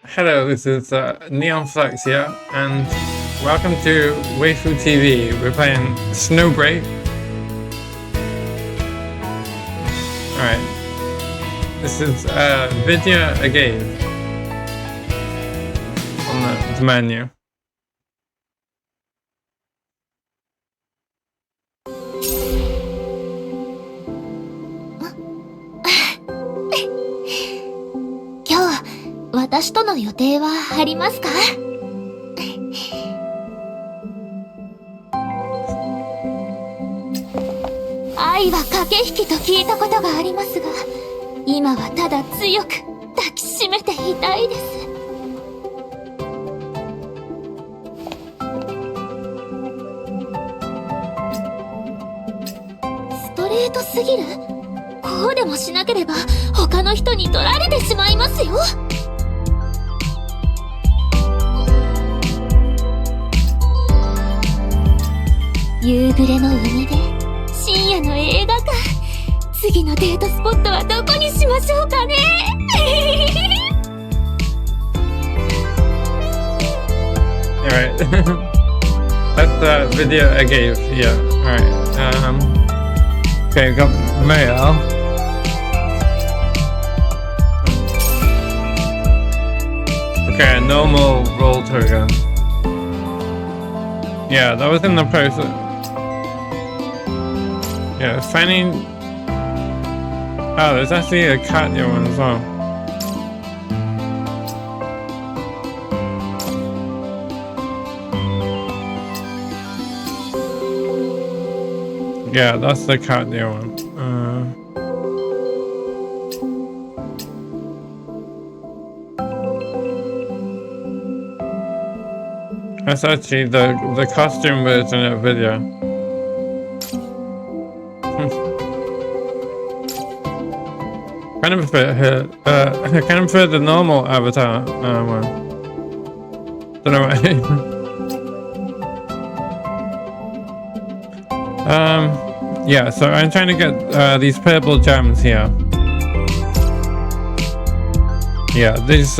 Hello, this is NeonFlux here, and welcome to WAIFU TV. We're playing SnowBreak. Alright, this is VidyaArgave on the menu.今日私との予定はありますか？愛は駆け引きと聞いたことがありますが、今はただ強く抱きしめていたいです。ストレートすぎる？こうでもしなければ他の人に取られてしまいますよ。夕暮れの海辺、深夜の映画館、次のデートスポットはどこにしましょうかね。Alright. That's VidyaArgave, yeah. Alright. Okay, we've got mail. Okay, a normal roll token. Yeah, that was in the process. Yeah, finding... Oh, there's actually a cat here one as well. Yeah, that's the cat there one. That's actually the costume version of Vidya. Kind of prefer her. I kind of prefer the normal avatar one. Don't know why. Yeah. So I'm trying to get these purple gems here. Yeah, these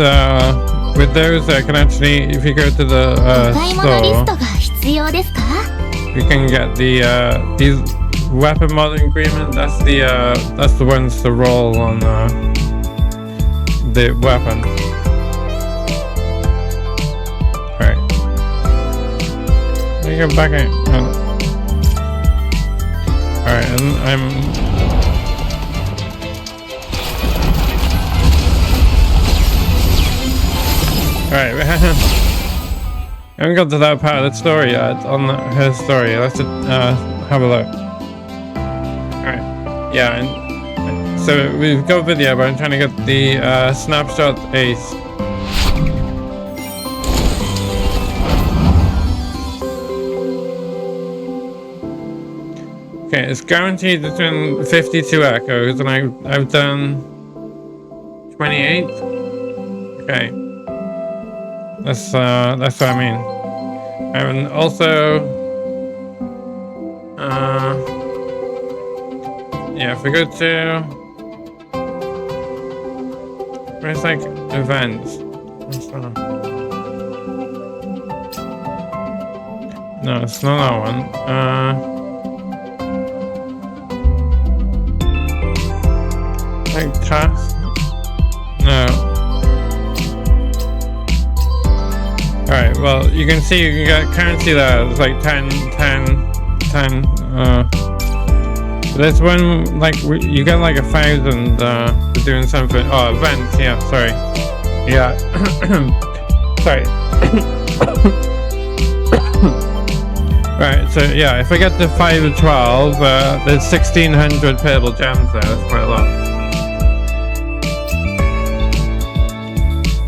with those I can actually, if you go to the store, you can get the these weapon modding agreement. That's the ones to roll on the weapon. Alright. Let me go back in. Alright, and I'm... Alright, I haven't got to that part of the story yet, on her story. Let's have a look. Alright, yeah, and so we've got Vidya, but I'm trying to get the snapshot ace. Okay, it's guaranteed between 52 echoes, and I've done 28. Okay. That's what I mean. And also, yeah, if we go to, where's like events? No, it's not that one. Like tasks? No. Alright, well, you can see you can get currency there. It's like 10. This one, like, you get like 1,000 for doing something. Oh, events, yeah, sorry. Yeah. Sorry. Right, so yeah, if I get to 5 or 12, there's 1,600 purple gems there. That's quite a lot.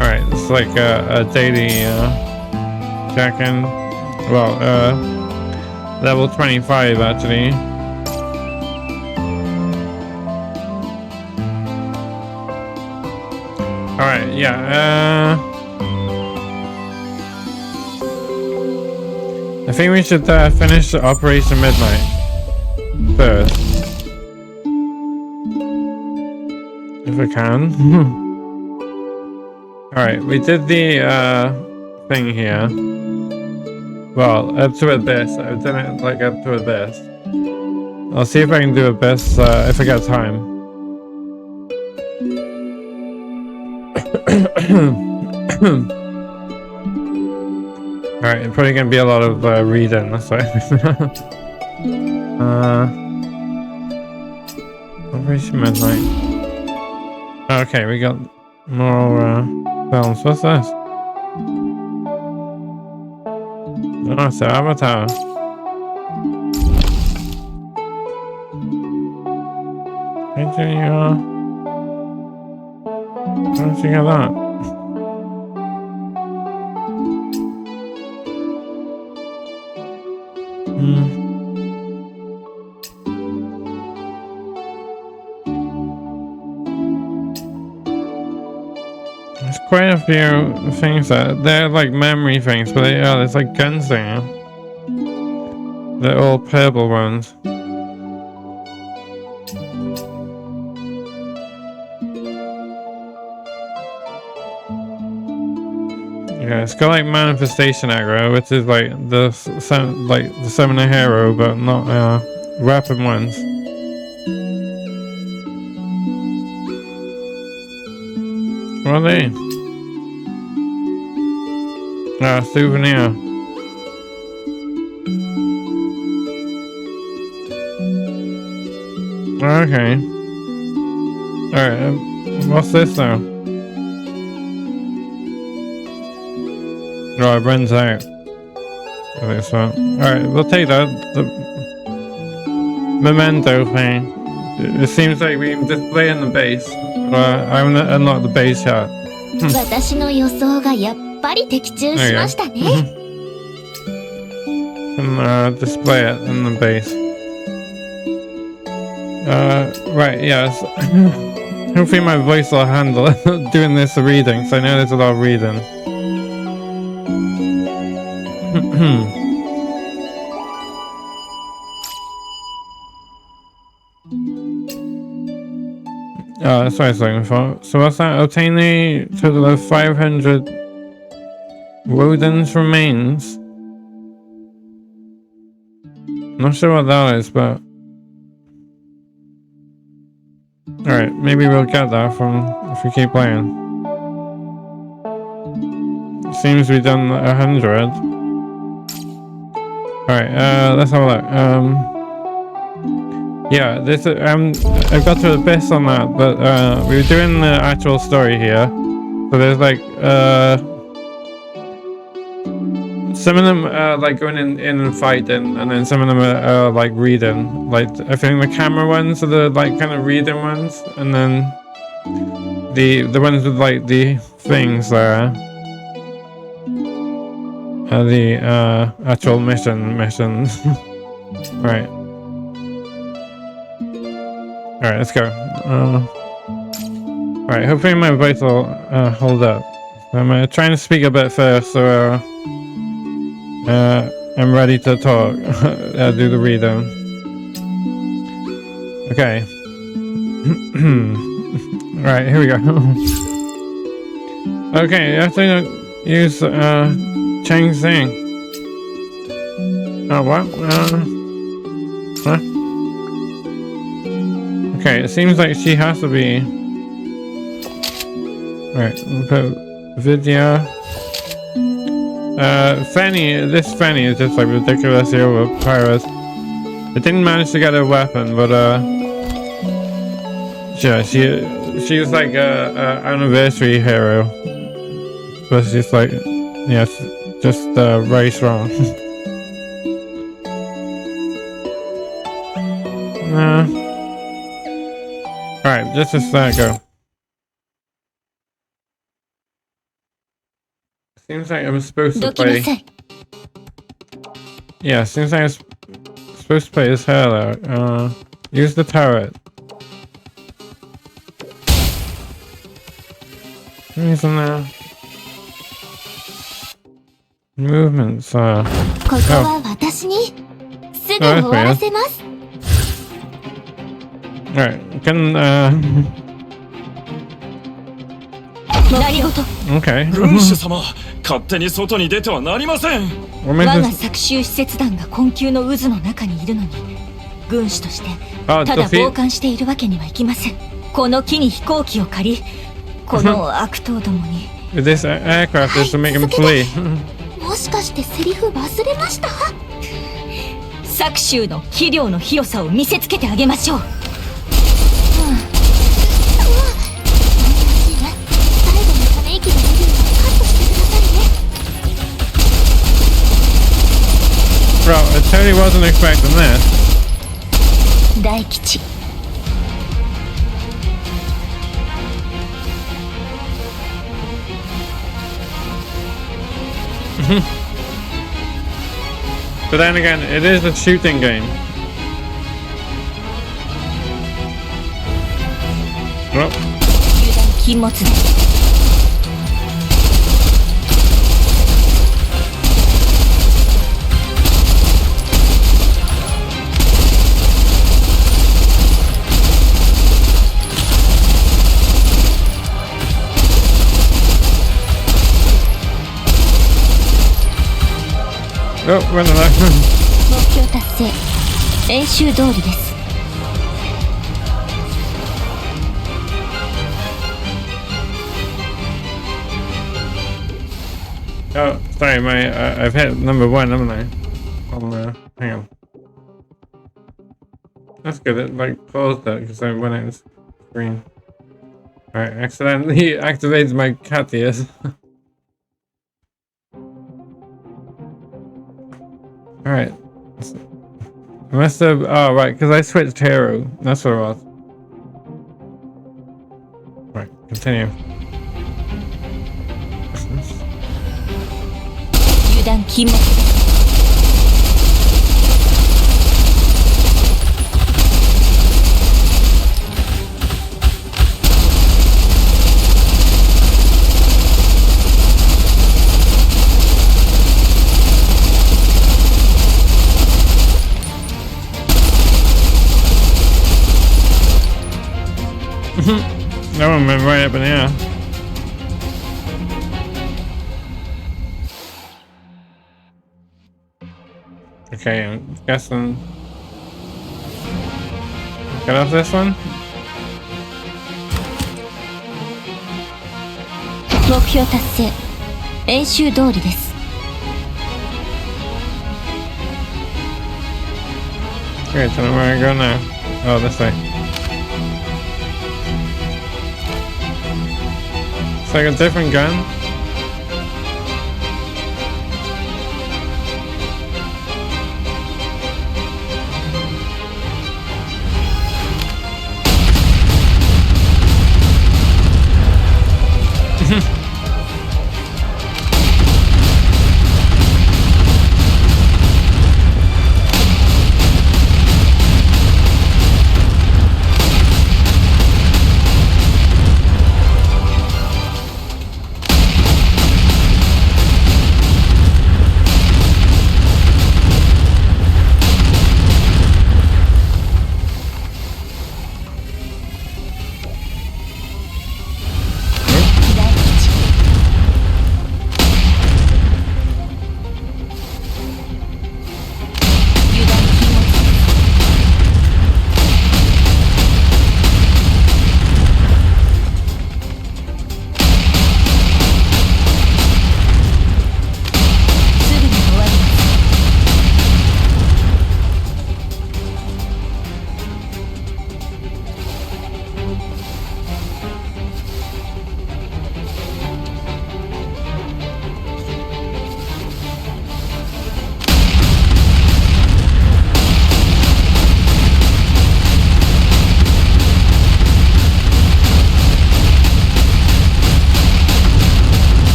Alright, it's like a daily check-in. Well, level 25 actually. Alright, yeah, I think we should finish Operation Midnight first. If I can. Alright, we did the thing here. Well, up to Abyss. I've done it like up to Abyss. I'll see if I can do Abyss if I got time. Alright, it's probably gonna be a lot of reading, that's why. Operation Midnight. Okay, we got more films. What's this? Oh, it's an Avatar. How did you get that? There's quite a few things that they're like memory things, but they are. There's like guns there. They're all purple ones. Yeah, it's got like manifestation aggro, which is like the summoner hero, but not weapon ones. What are they? Souvenir. Okay. Alright, what's this though? Oh, it runs out. This one. Alright, we'll take that. The memento thing. It seems like we can display in the base. I haven't unlocked the base yet. And display it in the base. Right, yes. Hopefully my voice will handle doing this reading, so I know there's a lot of reading. Oh, that's what I was looking for. So what's that? Obtain the total of 500 Woden's remains. Not sure what that is, but... Alright, maybe we'll get that from if we keep playing. Seems we've done 100. Alright, let's have a look. Yeah, this I've got to Abyss on that, but we were doing the actual story here. So there's like some of them are like going in and fighting, and then some of them are like reading. Like I think the camera ones are the like kind of reading ones, and then the ones with like the things there are the actual missions. Right. Alright, let's go. Alright, hopefully my voice will hold up. I'm trying to speak a bit first, so I'm ready to talk. Do the reading. Okay. Alright, here we go. Okay, you have to use Chang's thing. Oh, what? Huh? Okay, it seems like she has to be... Alright, we'll put Vidya... this Fanny is just like ridiculous here with Pirates. I didn't manage to get a weapon, but yeah, she's like a anniversary hero. But she's like, yes, just very strong. Alright, let's just go. Seems like I'm supposed to play... Yeah, seems like I'm supposed to play as her though. Use the turret. Isn't there... Movements, oh. Alright, can 何事 Okay. 軍師様、勝手に外に出てはなりません。 What 我 makes が this? 搾集施設団が困窮の渦の中にいるのに軍師として Oh, ただ defeat. 傍観しているわけにはいきません。この木に飛行機を借りこの悪党どもに This aircraft is to make him flee. もしかしてセリフ忘れました？搾集の器量の広さを見せつけてあげましょう。Bro, I totally wasn't expecting this. 大吉 But then again, it is a shooting game. Well, 油断禁物です。oh, run along. 目標達成。演習通りです。Oh, sorry, I've hit number 1, haven't I? Hang on. That's good, it like paused that because I went out of screen. Alright, accidentally activated my cat ears. Alright. I must have, oh right, because I switched hero. That's what it was. Right, continue. 油断禁物です。That one went right up in the air. Okay, I'm guessing. Get off this one? 目標達成。演習通りです。Okay, tell me where I go now. Oh, this way. It's like a different gun.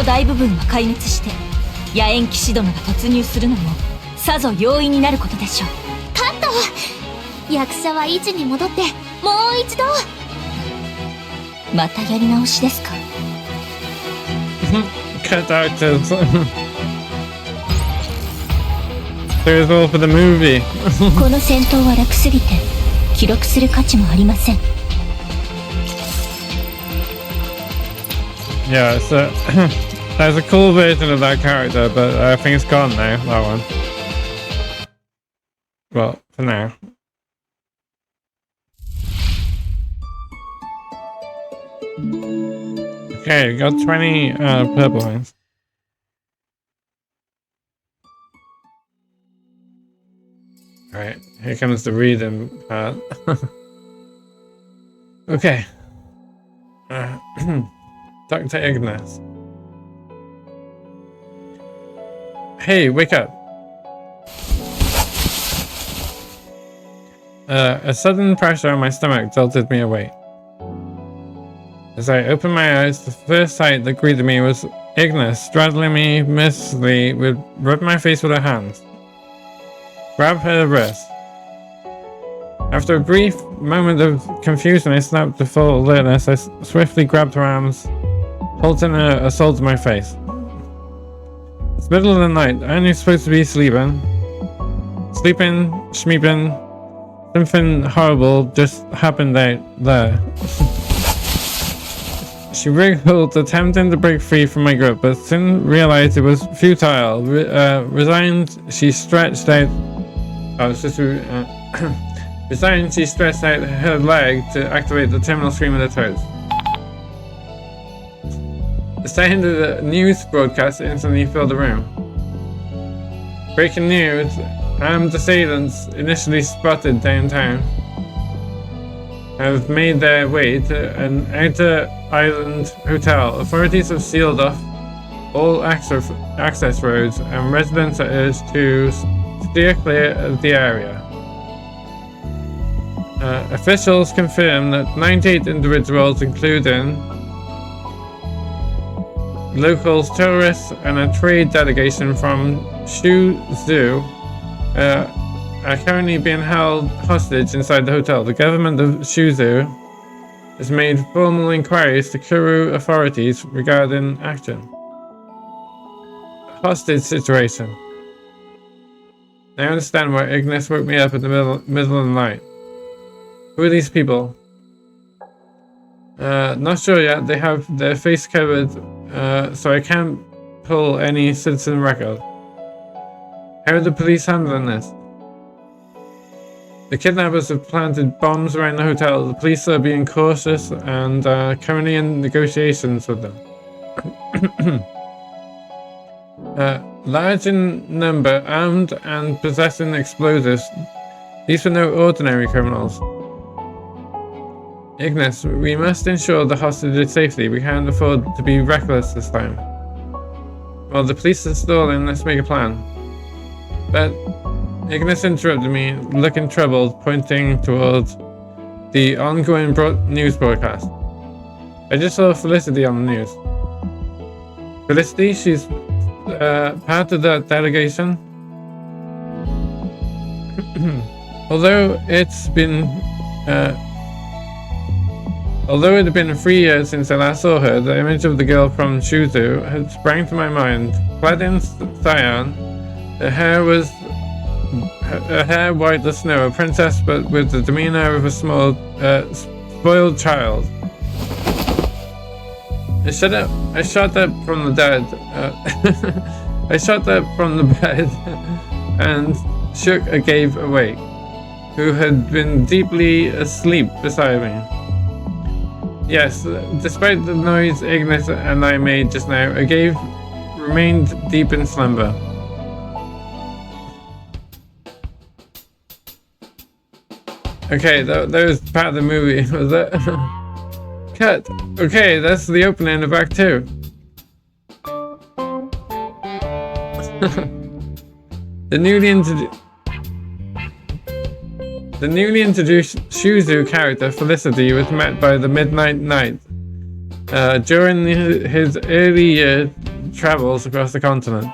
大部分は壊滅して野猿騎士殿が突入するのもさぞ容易になることでしょう。カット。役者は位置に戻ってもう一度。またやり直しですか？ Cut actors. So it's all for the movie. この戦闘は楽すぎて記録する価値もありません。 Yeah, so there's a cool version of that character, but I think it's gone now, that one. Well, for now. Okay, we got 20 purple ones. Alright, here comes the reading part. Okay. Dr. Ignace. Hey, wake up. A sudden pressure on my stomach jolted me awake. As I opened my eyes, the first sight that greeted me was Ignace straddling me mercilessly, rubbed my face with her hands. Grabbed her wrist. After a brief moment of confusion, I snapped to full alertness. I swiftly grabbed her arms, halting her assault to my face. It's middle of the night. I only supposed to be sleeping. Sleeping, schmeeping. Something horrible just happened out there. She wriggled, attempting to break free from my grip, but soon realized it was futile. Resigned, she stretched out. Resigned, she stretched out her leg to activate the terminal screen with her toes. The sound of the news broadcast instantly filled the room. Breaking news: armed assailants initially spotted downtown have made their way to an outer island hotel. Authorities have sealed off all access roads, and residents are urged to steer clear of the area. Officials confirm that 98 individuals, including locals, tourists, and a trade delegation from Shuzhou, are currently being held hostage inside the hotel. The government of Shuzhou has made formal inquiries to Kuru authorities regarding action. Hostage situation. I understand why Ignace woke me up in the middle of the night. Who are these people? Not sure yet. They have their face covered, so I can't pull any citizen record. How are the police handling this? The kidnappers have planted bombs around the hotel. The police are being cautious and currently in negotiations with them. Large in number, armed and possessing explosives. These were no ordinary criminals. Ignace, we must ensure the hostage's safety. We can't afford to be reckless this time. While the police are stalling, let's make a plan. But Ignace interrupted me, looking troubled, pointing towards the ongoing news broadcast. I just saw Felicity on the news. Felicity? She's part of that delegation. Although it had been 3 years since I last saw her, the image of the girl from Shuzhou had sprang to my mind. Clad in cyan, her hair white as snow, a princess but with the demeanor of a small, spoiled child. I shot up from the dead. I shot up from the bed and shook Agave awake, who had been deeply asleep beside me. Yes, despite the noise Ignace and I made just now, Agave remained deep in slumber. Okay, that was part of the movie, was it? Cut. Okay, that's the opening of Act 2. The newly introduced Shuzhou character Felicity was met by the Midnight Knight during his early year travels across the continent.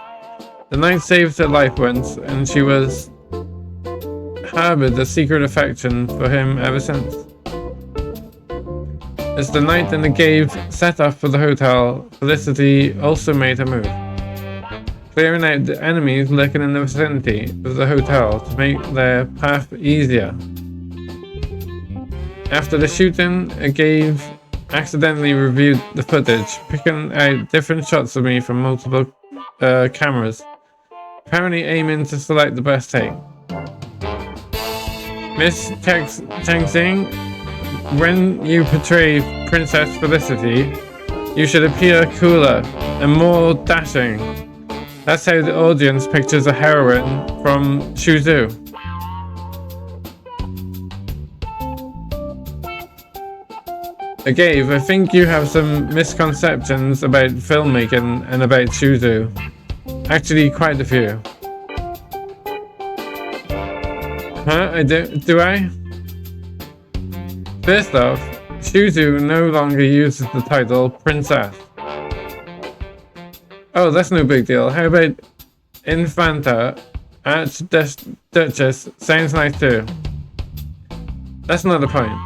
The knight saved her life once, and she was harbored a secret affection for him ever since. As the knight and the Agave set off for the hotel, Felicity also made her move. clearing out the enemies lurking in the vicinity of the hotel to make their path easier. After the shooting, Agave accidentally reviewed the footage, picking out different shots of me from multiple cameras, apparently aiming to select the best take. Miss Changxing, when you portray Princess Felicity, you should appear cooler and more dashing. That's how the audience pictures a heroine from Shuzu. Agave, I think you have some misconceptions about filmmaking and about Shuzu. Actually, quite a few. Huh? Do I? First off, Shuzu no longer uses the title Princess. Oh, that's no big deal. How about Infanta, Archduchess? Sounds nice too. That's not the point.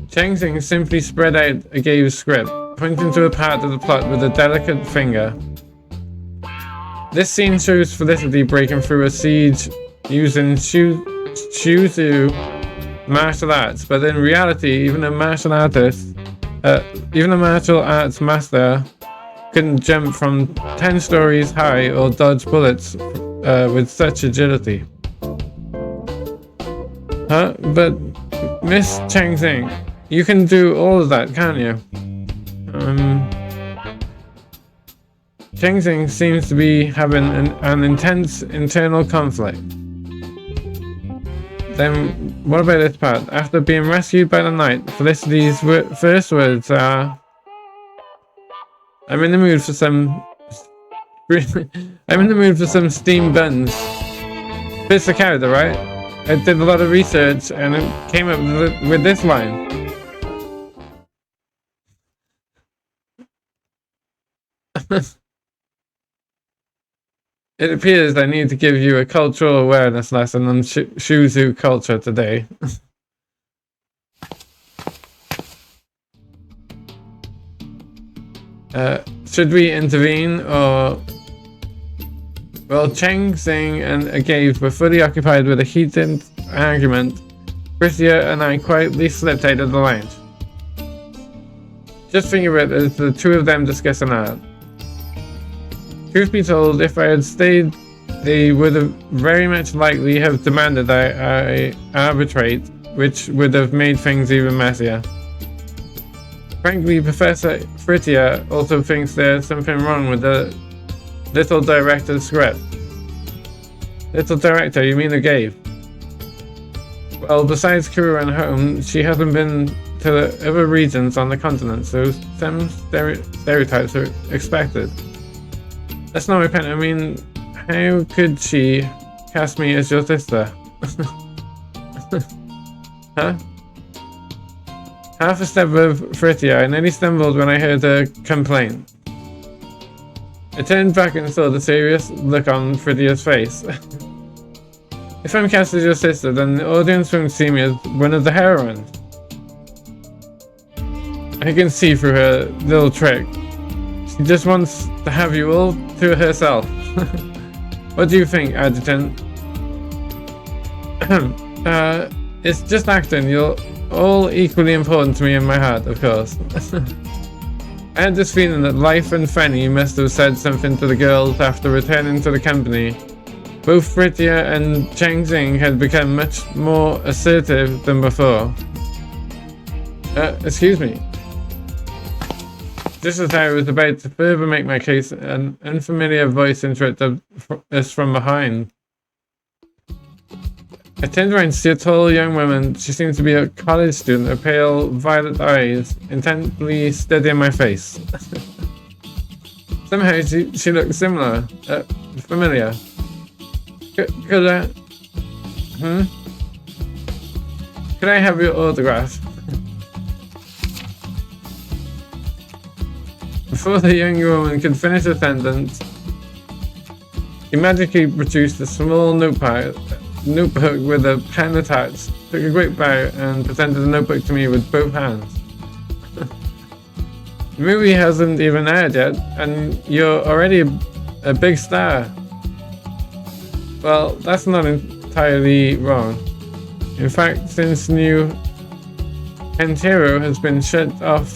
Changxing simply spread out Agave's script, pointing to a part of the plot with a delicate finger. This scene shows Felicity breaking through a siege using Shuzu martial arts, but in reality, even a martial arts master couldn't jump from 10 stories high or dodge bullets with such agility. Huh? But Miss Changxing, you can do all of that, can't you? Changxing seems to be having an intense internal conflict. Then, what about this part? After being rescued by the knight, Felicity's first words are, I'm in the mood for some steamed buns. Fits the character, right? I did a lot of research and it came up with this line. It appears I need to give you a cultural awareness lesson on Shuzu culture today. Should we intervene or... Well, Changxing and Agave were fully occupied with a heated argument. Frithia and I quietly slipped out of the lounge. Just think of it as the two of them discussing art. Truth be told, if I had stayed, they would have very much likely have demanded I arbitrate, which would have made things even messier. Frankly, Professor Frithia also thinks there's something wrong with the little director's script. Little director, you mean Agave? Well, besides Kuru and home, she hasn't been to the other regions on the continent, so some stereotypes are expected. That's not my pen. I mean, how could she cast me as your sister? Huh? Half a step of Frithia, I nearly stumbled when I heard her complaint. I turned back and saw the serious look on Frithia's face. If I'm cast as your sister, then the audience won't see me as one of the heroines. I can see through her little trick. She just wants to have you all to herself. What do you think, Adjutant? It's just acting. You're all equally important to me in my heart, of course. I had this feeling that Life and Fanny must have said something to the girls after returning to the company. Both Frithia and Changxing had become much more assertive than before. Excuse me. Just as I was about to further make my case, an unfamiliar voice interrupted us from behind. I turned around to see a tall young woman. She seemed to be a college student, her pale violet eyes intently studying my face. Somehow she looked similar, familiar. Could I have your autograph? Before the young woman could finish the sentence, he magically produced a small notebook with a pen attached, took a quick bow, and presented the notebook to me with both hands. The movie hasn't even aired yet, and you're already a big star. Well, that's not entirely wrong. In fact, since New Hentero has been shut off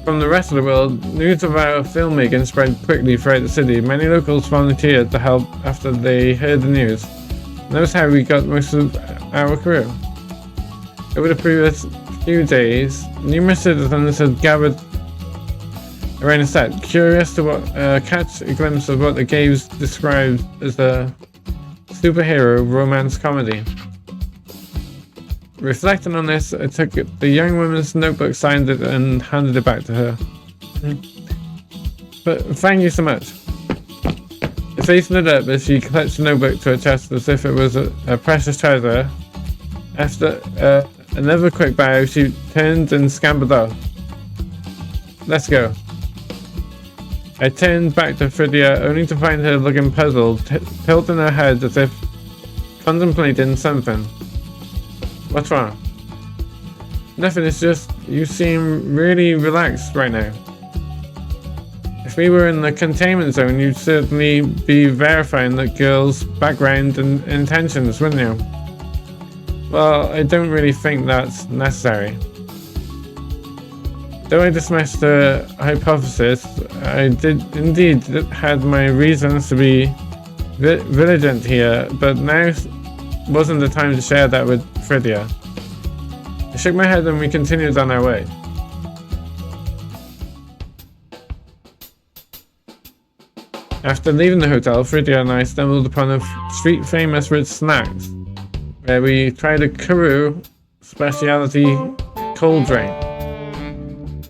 from the rest of the world, news of our filmmaking spread quickly throughout the city. Many locals volunteered to help after they heard the news. That's how we got most of our crew. Over the previous few days, numerous citizens had gathered around the set, curious to catch a glimpse of what the Gaves described as a superhero romance comedy. Reflecting on this, I took the young woman's notebook, signed it, and handed it back to her. But thank you so much. Her face lit up as she clutched the notebook to her chest as if it was a precious treasure. After another quick bow, she turned and scampered off. Let's go. I turned back to Vidya, only to find her looking puzzled, tilting her head as if contemplating something. What's wrong? Nothing, it's just you seem really relaxed right now. If we were in the containment zone, you'd certainly be verifying that girl's background and intentions, wouldn't you? Well, I don't really think that's necessary. Though I dismissed the hypothesis, I did indeed had my reasons to be vigilant here, but now wasn't the time to share that with Vidya. I shook my head and we continued on our way. After leaving the hotel, Vidya and I stumbled upon a street famous for its snacks, where we tried a Kuru specialty cold drink.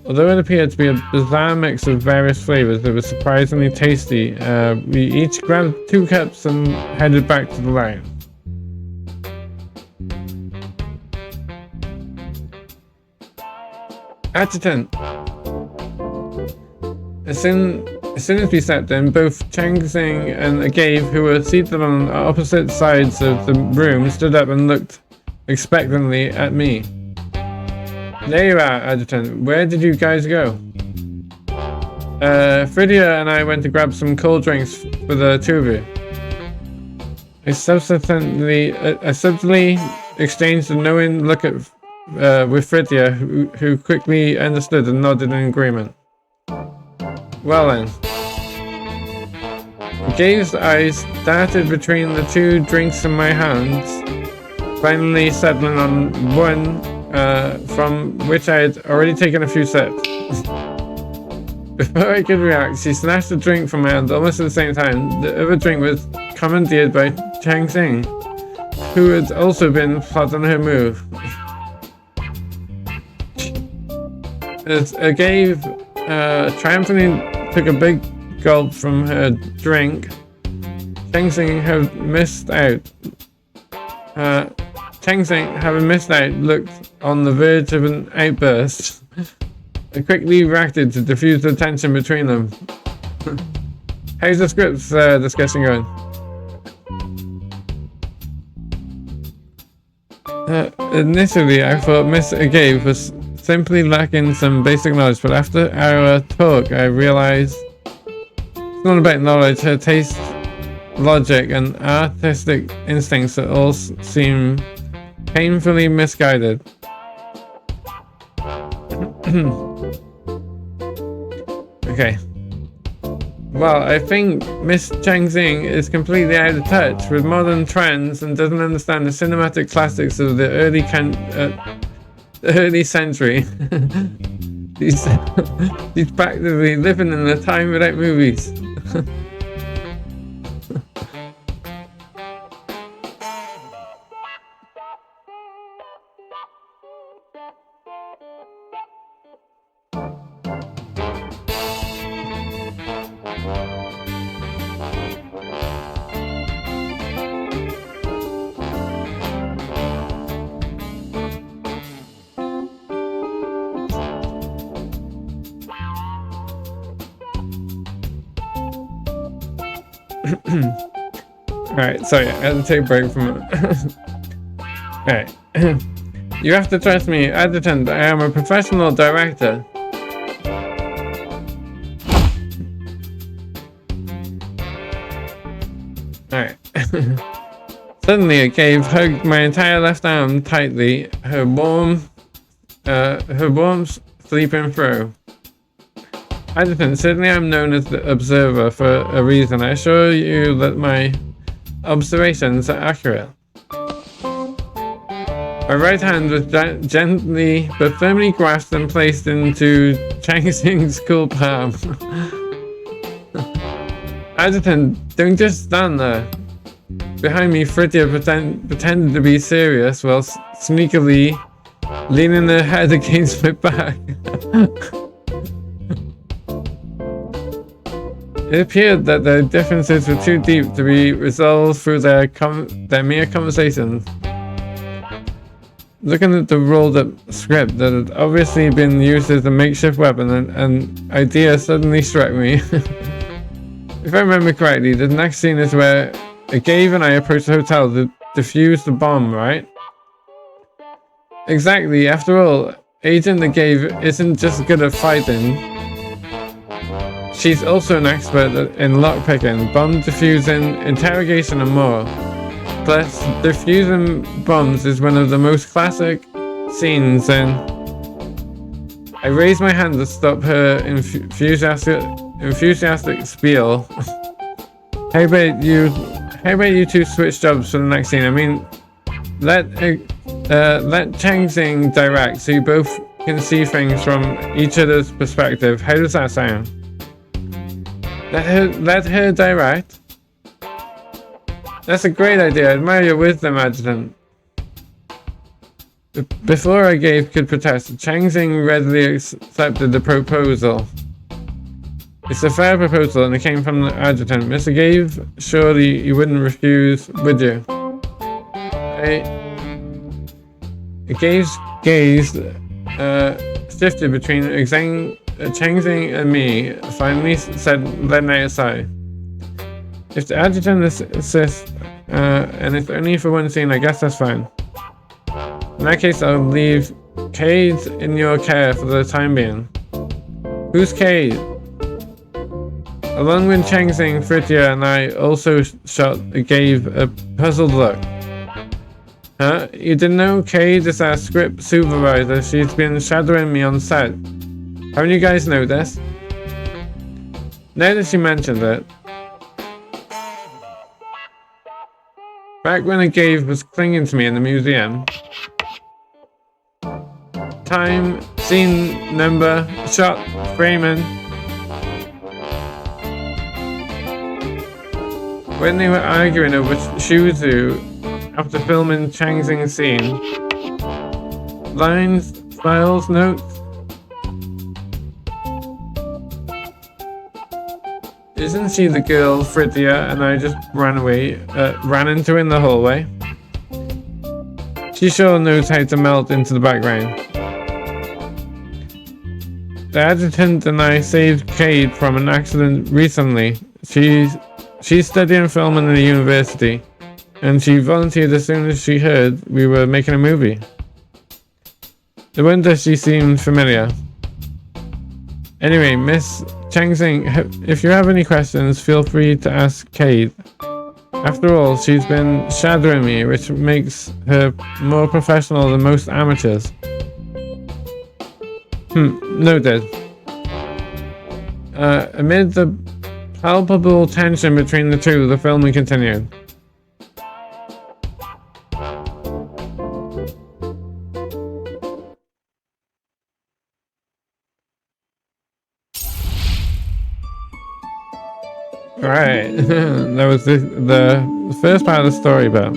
Although it appeared to be a bizarre mix of various flavors, it was surprisingly tasty. We each grabbed 2 cups and headed back to the line. Adjutant! As soon as we sat in, both Cheng Xing and Agave, who were seated on opposite sides of the room, stood up and looked expectantly at me. There you are, Adjutant. Where did you guys go? Vidya and I went to grab some cold drinks for the 2 of you. I subsequently exchanged a knowing look at with Vidya, who quickly understood and nodded in agreement. Well then. Gave's eyes darted between the 2 drinks in my hands, finally settling on one from which I had already taken a few sips. Before I could react, she snatched a drink from my hand almost at the same time. The other drink was commandeered by Cheng Xing, who had also been plotting her move. As Agave triumphantly took a big gulp from her drink, Cheng Xing had missed out. Cheng Xing, having missed out, looked on the verge of an outburst. I quickly reacted to diffuse the tension between them. How's the scripts discussion going? Initially, I thought Miss Agave was simply lacking some basic knowledge, but after our talk, I realized it's not about knowledge. Her taste, logic, and artistic instincts all seem painfully misguided. Okay. Well, I think Miss Cheng Xing is completely out of touch with modern trends and doesn't understand the cinematic classics of the early century. She's practically living in a time without movies. Alright, sorry, I had to take a break from it. Alright. You have to trust me, Adjutant. I am a professional director. Alright. Suddenly, a cave hugged my entire left arm tightly, her warmth sleeping through. Adjutant, certainly I'm known as the observer for a reason. I assure you that my observations are accurate. My right hand was gently but firmly grasped and placed into Chang Xing's cool palm. Adjutant, don't just stand there. Behind me, Vidya pretended to be serious while sneakily leaning her head against my back. It appeared that their differences were too deep to be resolved through their mere conversations. Looking at the rolled up script that had obviously been used as a makeshift weapon, an idea suddenly struck me. If I remember correctly, the next scene is where Agave and I approach the hotel to defuse the bomb, right? Exactly, after all, Agent Agave isn't just good at fighting. She's also an expert in lockpicking, bomb defusing, interrogation and more. Plus, defusing bombs is one of the most classic scenes, and I raised my hand to stop her enthusiastic spiel. How about you two switch jobs for the next scene? I mean, let Chang Xing direct so you both can see things from each other's perspective. How does that sound? Let her direct? That's a great idea. I admire your wisdom, Adjutant. Before Agave could protest, Chang Xing readily accepted the proposal. It's a fair proposal, and it came from the Adjutant. Mr. Agave, surely you wouldn't refuse, would you? Agave's gaze shifted between Chang Xing and me, finally said, letting out a sigh. If the Adjutant insists, and if only for one scene, I guess that's fine. In that case, I'll leave Cade in your care for the time being. Who's Cade? Along with Chang Xing, Vidya and I also gave a puzzled look. Huh? You didn't know Cade is our script supervisor? She's been shadowing me on set. Haven't you guys noticed? Now that she mentioned it, back when Agave was clinging to me in the museum, time, scene, number, shot, framing. When they were arguing over Shuzu after filming Chang Xing's scene, lines, files, notes. Isn't she the girl Vidya and I just ran into in the hallway? She sure knows how to melt into the background. The Adjutant and I saved Cade from an accident recently. She's studying film in the university, and she volunteered as soon as she heard we were making a movie. No wonder she seemed familiar. Anyway, Miss Chang Xing, if you have any questions, feel free to ask Cade. After all, she's been shadowing me, which makes her more professional than most amateurs. Noted. Amid the palpable tension between the two, the filming continued. Right, that was the first part of the story, but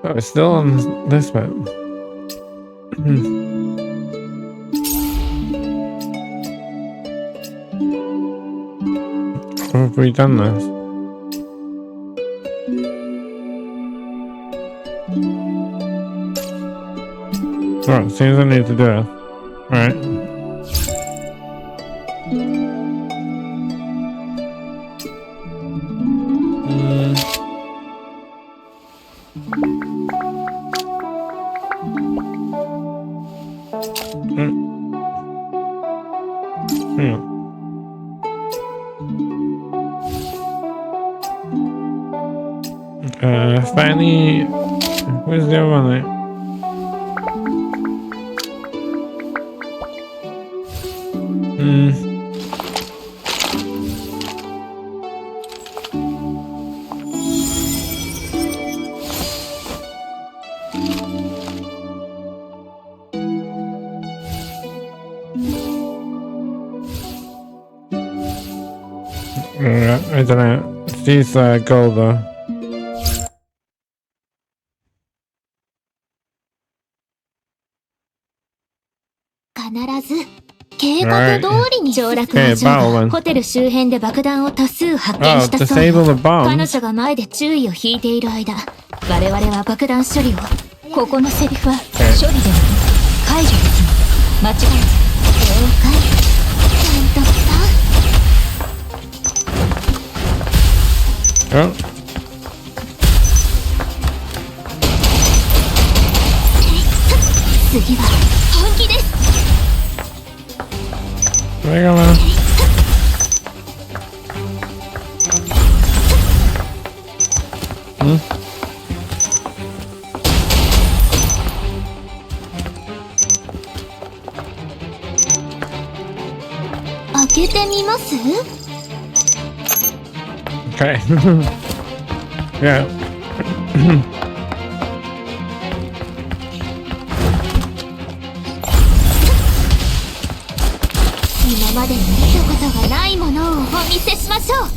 oh, it's still on this part. How have we done this? Alright, seems I need to do it. Alright. Fanny. Where's the other one there? I don't know. These gold though. 必ず計画通りに上洛の女がホテル周辺で爆弾を多数発見したそうよ。彼女が前で注意を引いている間、我々は爆弾処理を。ここのセリフは処理ではなく解除ですの。間違えず。了解。ちゃんとさ。次は本気です。Where you going? Hmm? 開けてみます？ Okay. Yeah. 今まで見たことがないものをお見せしましょう。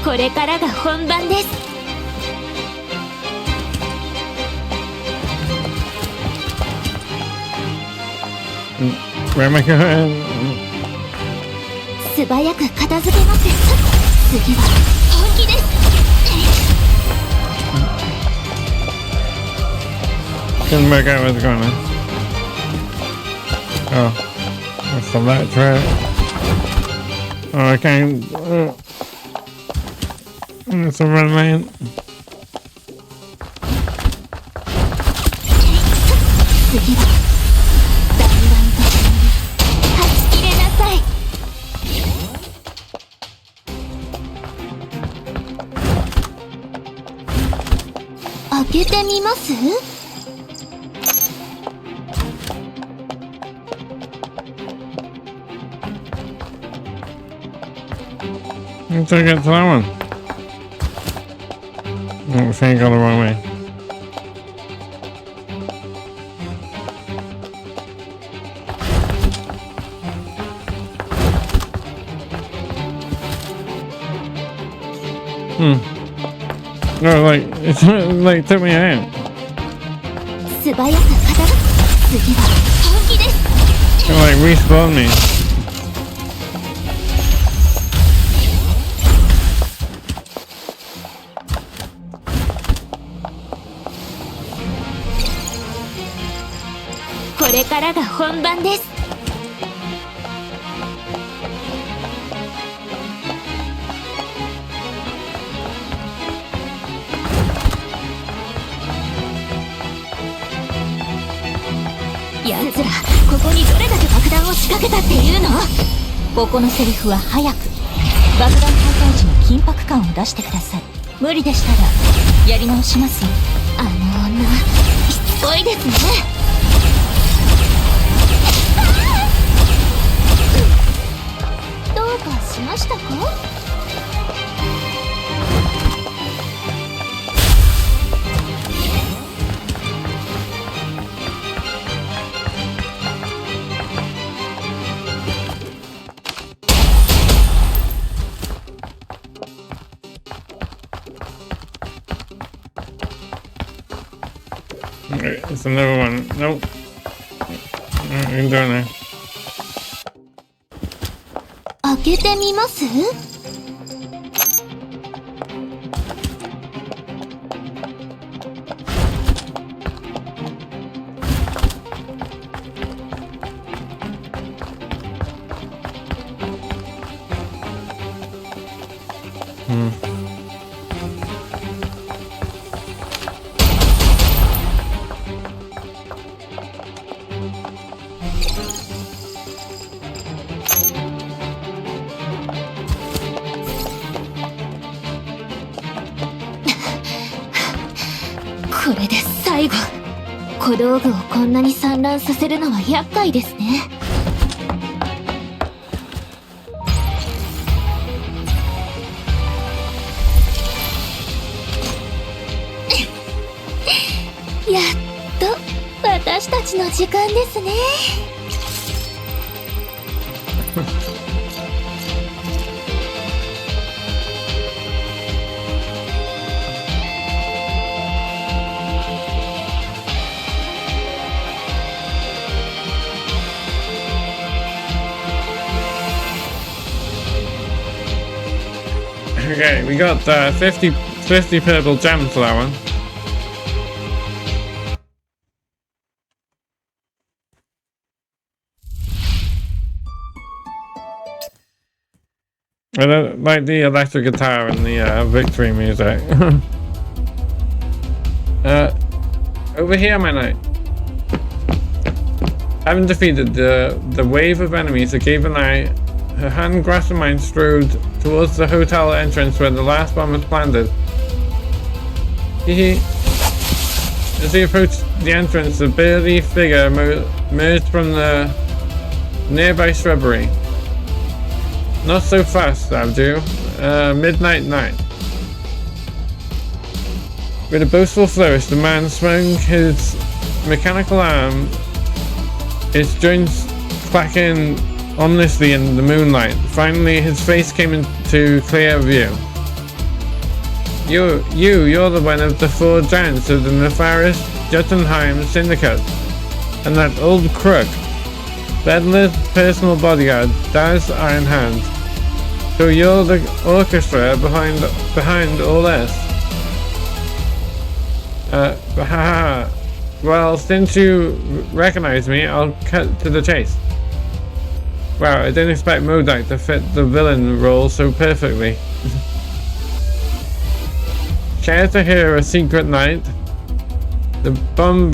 これからが本番です。Where am I going? 素早く片付けます。次は本気です。Couldn't work out where it's going now. Oh, that's the lights, right? Oh, I can't. It's a run man. 次は弾丸とともに断ち切れなさい。開けてみます？ Let's get to that one. Oh, thing got the wrong way. No, like, it's like, took me out. 素早く片付け。次は本気です。 It like respawned me. これからが本番です。奴ら、ここにどれだけ爆弾を仕掛けたっていうの？ここのセリフは早く。爆弾解体時の緊迫感を出してください。無理でしたらやり直しますよ。あの女、しつこいですね。どうかしましたか？It's another one. Nope. I can do it now. 開けてみます？が、小道具をこんなに散乱させるのは厄介ですね。やっと私たちの時間ですね。Okay, we got 50 purple gems for that one. I don't like the electric guitar and the victory music. Over here, my knight. Having defeated the wave of enemies that gave an eye, her hand grasped mine strode towards the hotel entrance where the last bomb was planted. As he approached the entrance, a burly figure emerged from the nearby shrubbery. Not so fast, Abdu. Midnight Night. With a boastful flourish, the man swung his mechanical arm, its joints clacking ominously in the moonlight. Finally, his face came into clear view. You're the one of the 4 giants of the nefarious Jotunheim Syndicate, and that old crook, Bedler's personal bodyguard, Daz Ironhand. So you're the orchestra behind all this. Well, since you recognize me, I'll cut to the chase. Wow, I didn't expect Modak to fit the villain role so perfectly. Care to hear a secret night? The bomb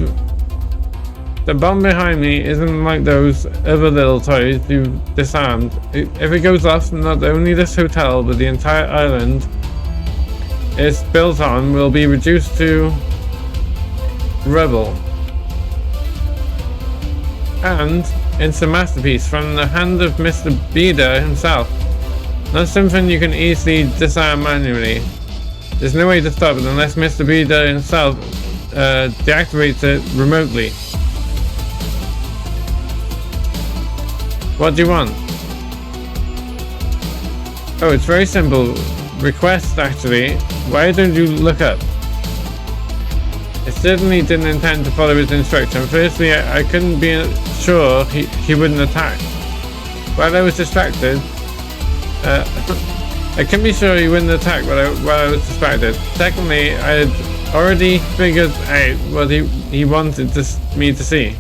behind me isn't like those other little toys you've disarmed. If it goes off, not only this hotel, but the entire island it's built on will be reduced to rubble. And it's a masterpiece from the hand of Mr. Bida himself. Not something you can easily disarm manually. There's no way to stop it unless Mr. Bida himself deactivates it remotely. What do you want? Oh, it's very simple. Request, actually. Why don't you look up? I certainly didn't intend to follow his instruction. Firstly, I couldn't be sure he wouldn't attack. While I was distracted, I couldn't be sure he wouldn't attack while I was distracted. Secondly, I had already figured out what he wanted me to see.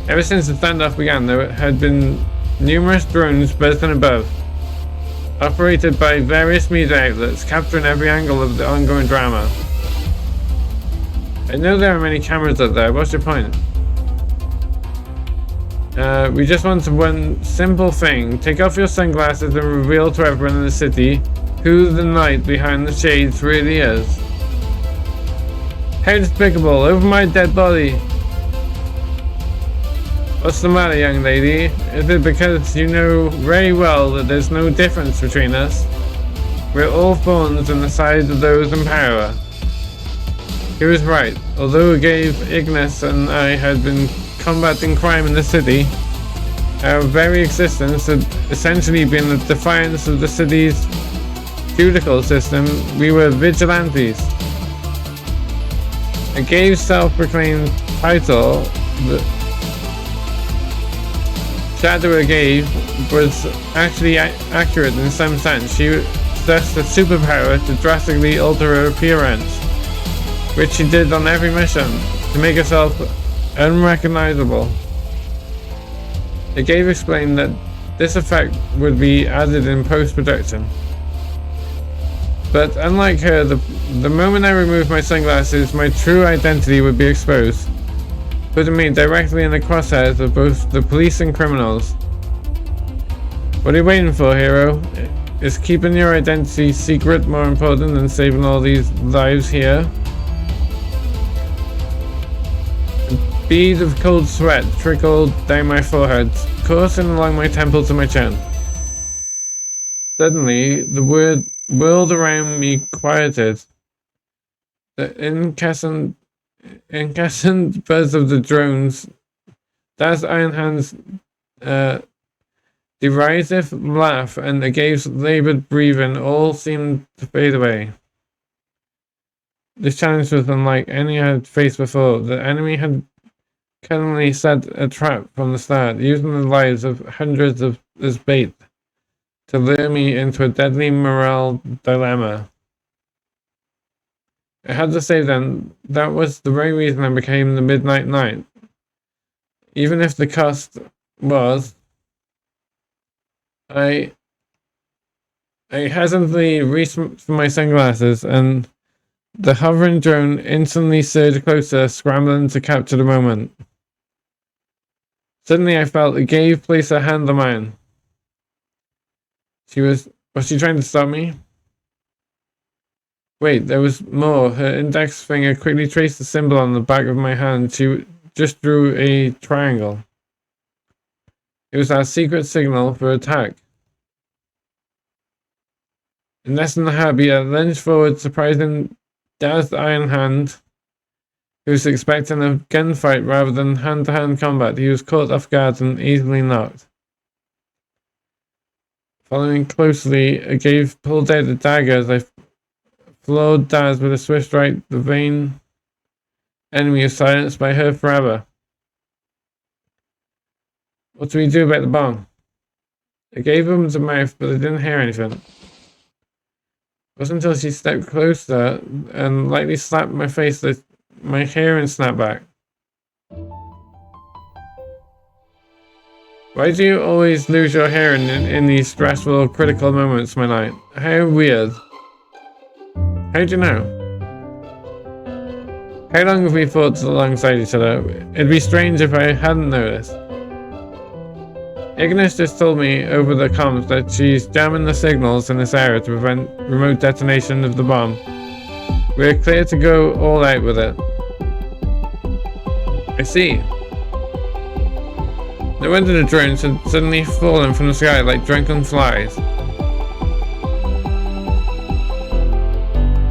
Ever since the standoff began, there had been numerous drones buzzing above, operated by various media outlets, capturing every angle of the ongoing drama. I know there are many cameras up there. What's your point? We just want one simple thing. Take off your sunglasses and reveal to everyone in the city who the knight behind the shades really is. How despicable! Over my dead body! What's the matter, young lady? Is it because you know very well that there's no difference between us? We're all thorns in the sides of those in power. He was right. Although Gave, Ignis and I had been combating crime in the city, our very existence had essentially been a defiance of the city's judicial system. We were vigilantes. Gave's self-proclaimed title, the WAIFU, was actually accurate in some sense. She possessed a superpower to drastically alter her appearance, which she did on every mission, to make herself unrecognizable. The Gave explained that this effect would be added in post-production. But unlike her, the moment I removed my sunglasses, my true identity would be exposed, putting me directly in the crosshairs of both the police and criminals. What are you waiting for, hero? Is keeping your identity secret more important than saving all these lives here? Beads of cold sweat trickled down my forehead, coursing along my temples and my chin. Suddenly, the world around me quieted. The incessant buzz of the drones, Daz's iron hands, derisive laugh, and Agave's labored breathing all seemed to fade away. This challenge was unlike any I had faced before. The enemy had cunningly set a trap from the start, using the lives of hundreds as bait to lure me into a deadly morale dilemma. I had to say then, that was the very reason I became the Midnight Knight. Even if the cost was... I hesitantly reached for my sunglasses, and the hovering drone instantly surged closer, scrambling to capture the moment. Suddenly I felt Agave place her hand on mine. Was she trying to stop me? Wait, there was more. Her index finger quickly traced the symbol on the back of my hand. She just drew a triangle. It was our secret signal for attack. In less than a heartbeat, I lunged forward, surprising Daz's iron hand, who was expecting a gunfight rather than hand-to-hand combat. He was caught off guard and easily knocked. Following closely, Agave pulled out the dagger as I floored Daz with a swift right. The vain enemy was silenced by her forever. What do we do about the bomb? I gave him the mouth, but I didn't hear anything. It wasn't until she stepped closer and lightly slapped my face that my hearing snapped back. Why do you always lose your hearing in these stressful, critical moments, my knight? How weird. How'd you know? How long have we fought alongside each other? It'd be strange if I hadn't noticed. Ignis just told me over the comms that she's jamming the signals in this area to prevent remote detonation of the bomb. We're clear to go all out with it. I see. No wonder the drones had suddenly fallen from the sky like drunken flies.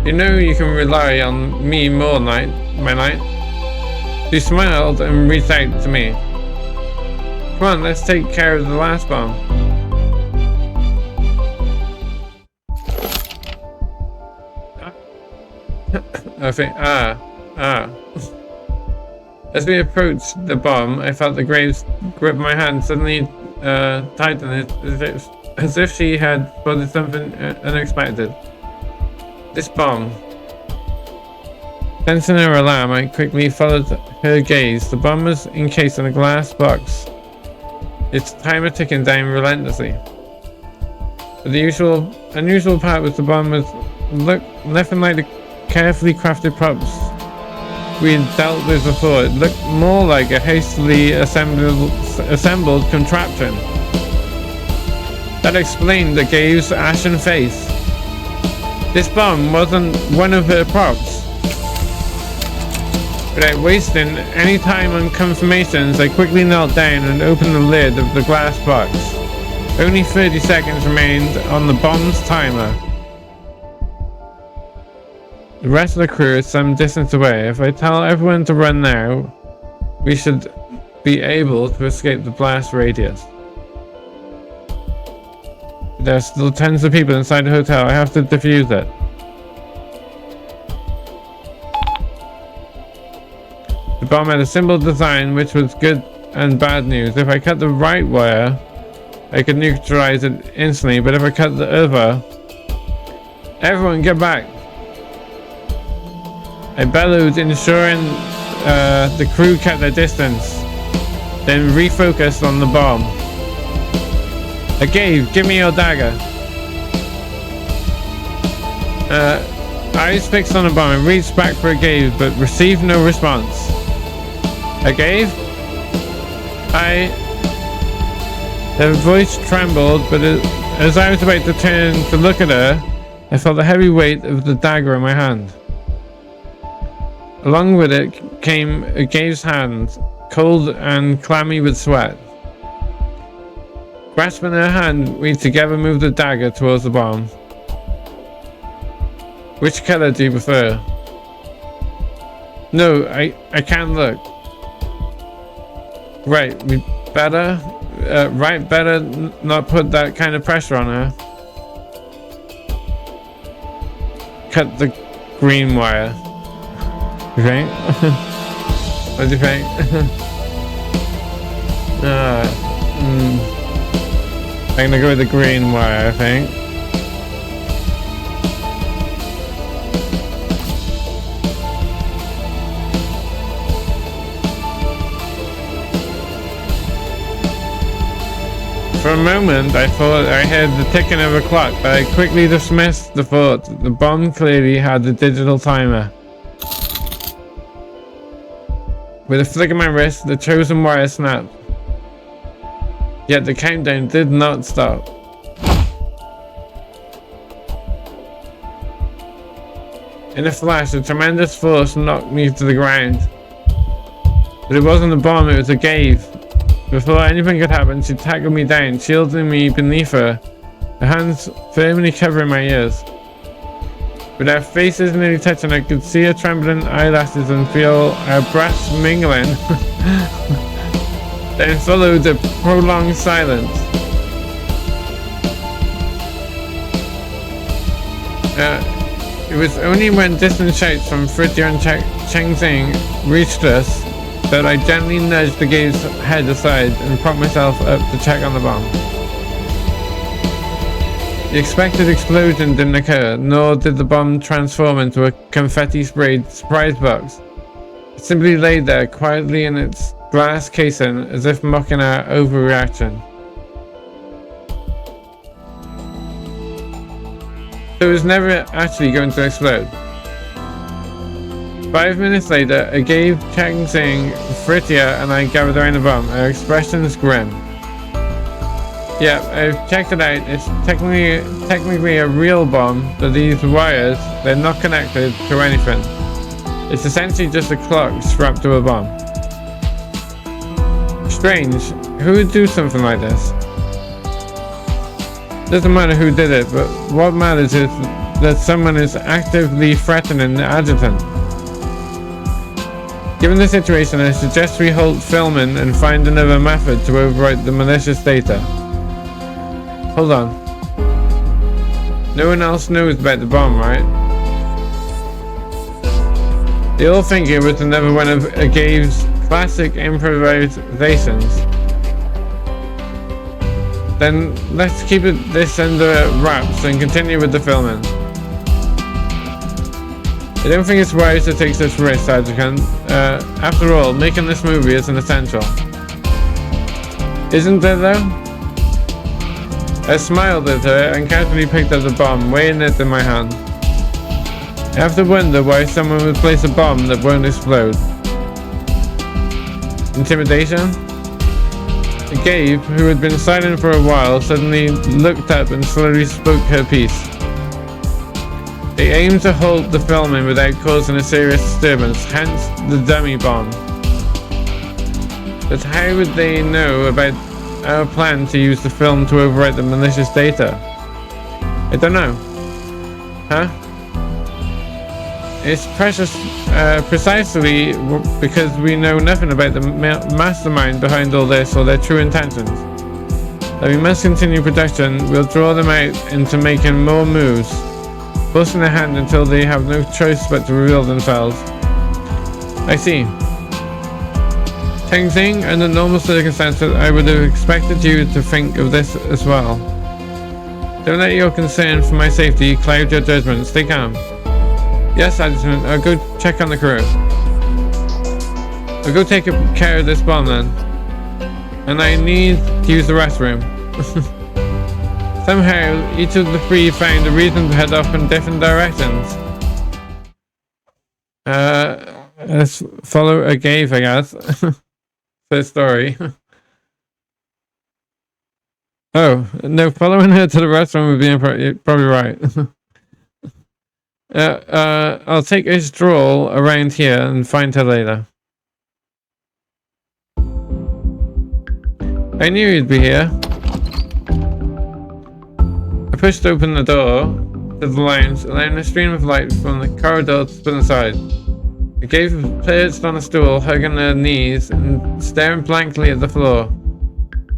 You know you can rely on me more, my knight. She smiled and reached out to me. Come on, let's take care of the last bomb. I think, As we approached the bomb, I felt the Graves grip my hand suddenly tighten as if she had spotted something unexpected. This bomb. Sensing her alarm, I quickly followed her gaze. The bomb was encased in a glass box, its timer ticking down relentlessly. But the unusual part was the bomb was nothing like the carefully crafted props we had dealt with before. It looked more like a hastily assembled contraption. That explained the Gave's ashen face. This bomb wasn't one of her props. Without wasting any time on confirmations, I quickly knelt down and opened the lid of the glass box. Only 30 seconds remained on the bomb's timer. The rest of the crew is some distance away. If I tell everyone to run now, we should be able to escape the blast radius. There are still tens of people inside the hotel. I have to defuse it. The bomb had a simple design, which was good and bad news. If I cut the right wire, I could neutralize it instantly, but if I cut the other... Everyone get back! I bellowed, ensuring the crew kept their distance, then refocused on the bomb. Agave, give me your dagger. Eyes fixed on the bomb. I reached back for Agave, but received no response. Agave? Her voice trembled, but as I was about to turn to look at her, I felt the heavy weight of the dagger in my hand. Along with it came Gabe's hand, cold and clammy with sweat. Grasping her hand, we together moved the dagger towards the bomb. Which color do you prefer? No, I can't look. Right, we better, better not put that kind of pressure on her. Cut the green wire. You think? What do you think? I'm gonna go with the green wire, I think. For a moment, I thought I heard the ticking of a clock, but I quickly dismissed the thought. The bomb clearly had a digital timer. With a flick of my wrist, the chosen wire snapped. Yet the countdown did not stop. In a flash, a tremendous force knocked me to the ground. But it wasn't a bomb, it was a Gave. Before anything could happen, she tackled me down, shielding me beneath her, her hands firmly covering my ears. With our faces nearly touching, I could see her trembling eyelashes and feel our breaths mingling. Then followed a prolonged silence. It was only when distant shouts from Vidya and Chengxing reached us that I gently nudged the Gave's head aside and propped myself up to check on the bomb. The expected explosion didn't occur, nor did the bomb transform into a confetti-sprayed surprise box. It simply lay there quietly in its glass casing, as if mocking our overreaction. So it was never actually going to explode. 5 minutes later, I gave Chengxing, Vidya, and I gathered around the bomb, our expressions grim. Yeah, I've checked it out. It's technically a real bomb, but these wires, they're not connected to anything. It's essentially just a clock strapped to a bomb. Strange. Who would do something like this? Doesn't matter who did it, but what matters is that someone is actively threatening the adjutant. Given the situation, I suggest we halt filming and find another method to overwrite the malicious data. Hold on. No one else knows about the bomb, right? They all think it was another one of Gave's classic improvisations. Then let's keep this under wraps and continue with the filming. I don't think it's wise to take such risks, Adjutant. After all, making this movie is an essential. Isn't it though? I smiled at her and casually picked up the bomb, weighing it in my hand. I have to wonder why someone would place a bomb that won't explode. Intimidation? Gabe, who had been silent for a while, suddenly looked up and slowly spoke her piece. They aimed to halt the filming without causing a serious disturbance, hence the dummy bomb. But how would they know about our plan to use the film to overwrite the malicious data? I don't know. Huh? It's precisely because we know nothing about the mastermind behind all this or their true intentions. That we must continue production. We'll draw them out into making more moves, forcing their hand until they have no choice but to reveal themselves. I see. Chengxing, under normal circumstances, I would have expected you to think of this as well. Don't let your concern for my safety cloud your judgment. Stay calm. Yes, Adjutant, I'll go check on the crew. I'll go take care of this bomb then. And I need to use the restroom. Somehow, each of the three found a reason to head off in different directions. Let's follow a Gave, I guess. For the story. Oh, no, following her to the restroom would be probably right. I'll take a stroll around here and find her later. I knew you'd be here. I pushed open the door to the lounge, allowing a stream of light from the corridor to spin aside. I gave her perched on a stool, hugging her knees and staring blankly at the floor.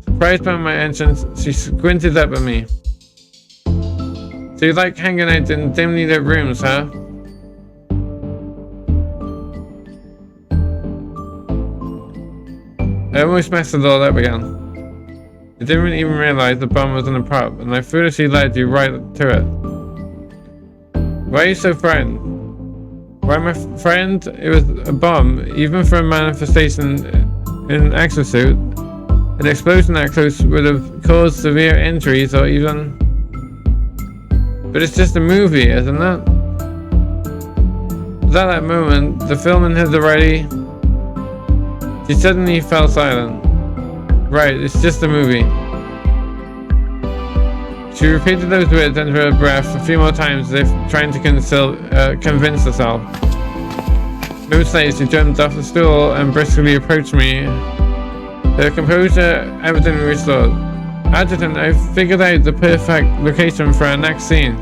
Surprised by my entrance, she squinted up at me. So you like hanging out in dimly lit rooms, huh? I almost messed it all up again. I didn't even realize the bomb was in a prop, and I foolishly led you right to it. Why are you so frightened? Why, my friend, it was a bomb, even for a manifestation in an exosuit. An explosion that close would have caused severe injuries or even... But it's just a movie, isn't it? But at that moment, the filming had already... She suddenly fell silent. Right, it's just a movie. She repeated those words under her breath a few more times as if trying to convince herself. Moments later, she jumped off the stool and briskly approached me. Her composure evidently restored. Adjutant, I've figured out the perfect location for our next scene.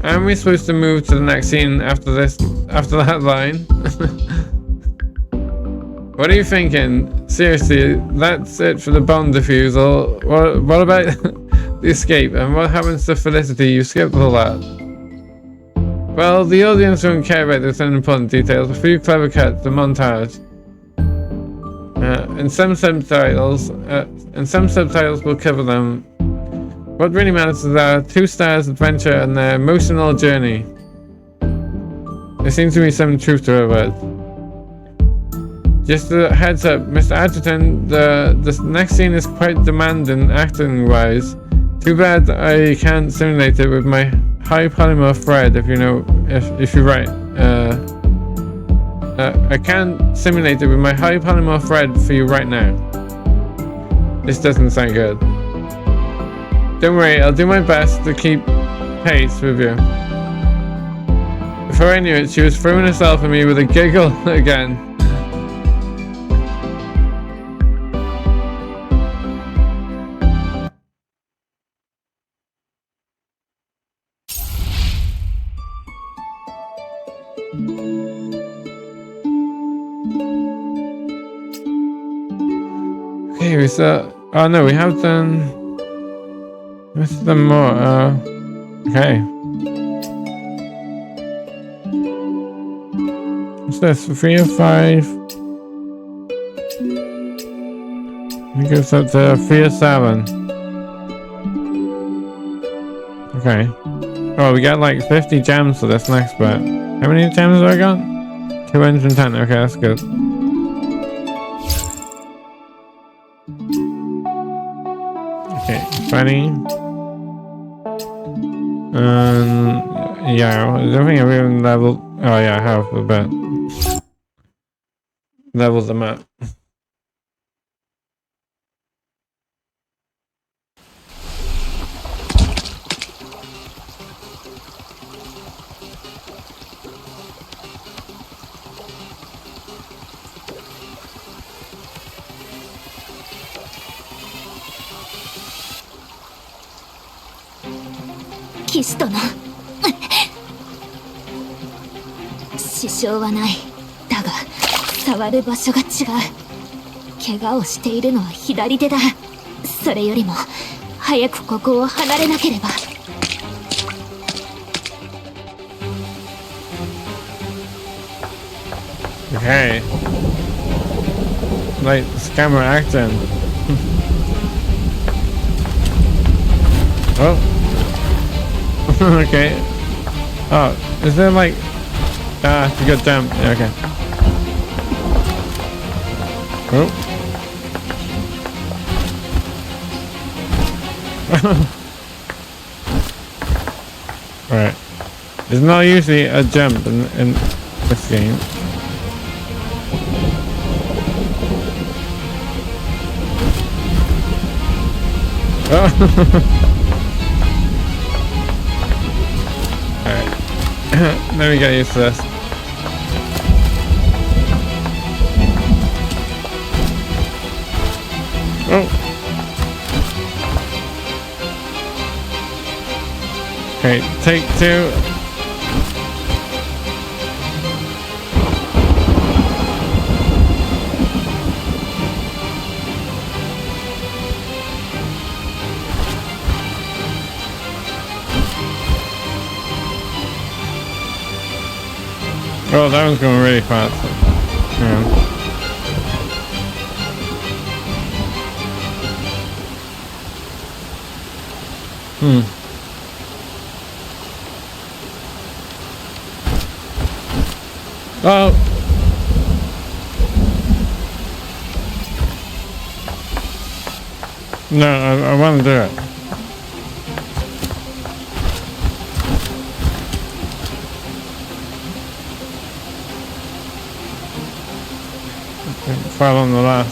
Aren't we supposed to move to the next scene after that line? What are you thinking? Seriously, that's it for the bomb defusal. What about the escape? And what happens to Felicity? You skipped all that. Well, the audience won't care about this unimportant details. A few clever cuts, the montage. And some subtitles will cover them. What really matters is our 2 stars adventure and their emotional journey. There seems to be some truth to her words. Just a heads up, Mr. Adjutant, the next scene is quite demanding acting-wise. Too bad I can't simulate it with my high polymer thread, if you're right. I can't simulate it with my high polymer thread for you right now. This doesn't sound good. Don't worry, I'll do my best to keep pace with you. Before I knew it, she was throwing herself at me with a giggle again. Okay, we saw... Oh no, we have done... Let's do them more, okay. What's this? 3 of 5. It goes up to 3 of 7. Okay. Oh, we got like 50 gems for this next bit. How many gems have I got? 210. Okay, that's good. Okay, 20. Yeah, I don't think I've even leveled. Oh, yeah, I have a bit. Leveled them up. Kishi殿支障はない。だが触る場所が違う。怪我をしているのは左手だ。それよりも早くここを離れなければ。Okay. Like scammer acting. Oh. Okay. Oh, is there like... Ah, you got jump. Yeah, okay. Oh. Alright. There's not usually a jump in this game. Oh. Alright. let me get used to this. Oh. Okay, take 2. Oh, that one's going really fast. Yeah. Oh. No, I want to do it. Fell on the last.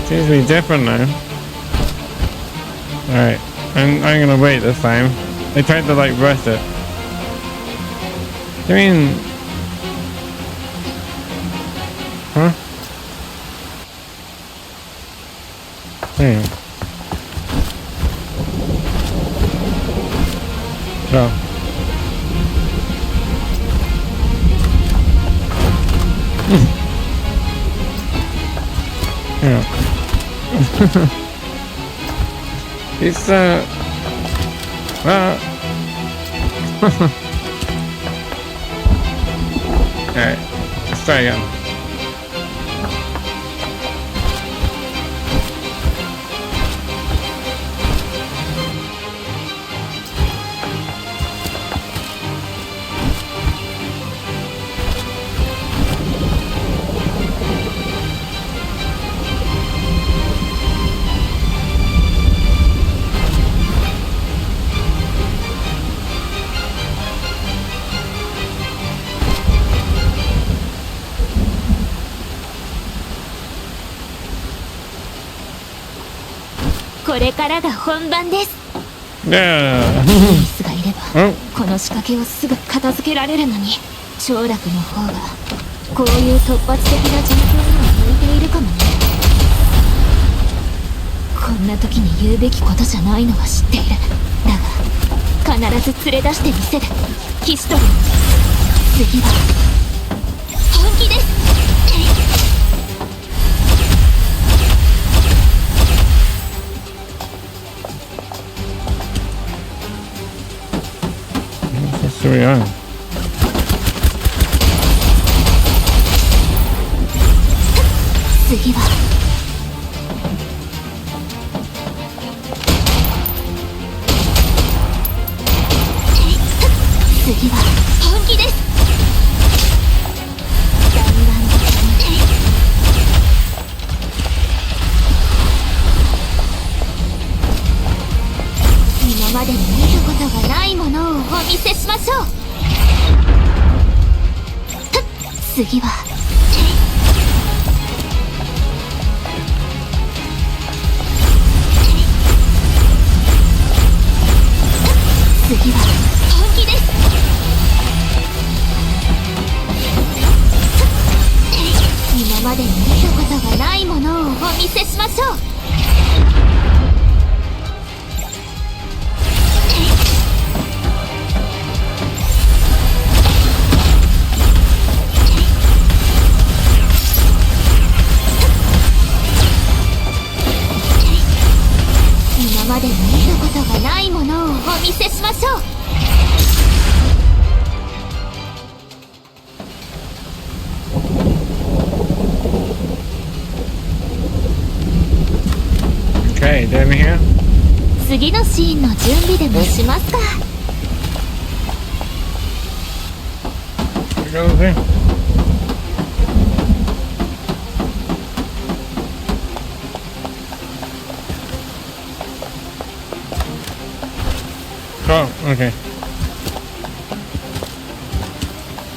Seems to be different now. Alright, I'm gonna wait this time. I tried to like rush it. I mean... Huh? Damn. Oh. Yeah. It's Alright, let's try again.これからが本番です。Yeah. ミスがいれば Oh. この仕掛けをすぐ片付けられるのに、長楽の方がこういう突発的な状況には向いているかもね。こんな時に言うべきことじゃないのは知っている。だが必ず連れ出してみせる。騎士取り、次は本気です。So we are. 次は次は本気です。だんだん今までに見たことがないものをお見せしましょう。次は次は本気です。今までに見たことがないものをお見せしましょう。今までに見たことがないものをお見せしましょう。Okay, down here. 次のシーンの準備でもしますか。Here goes there. Oh, okay.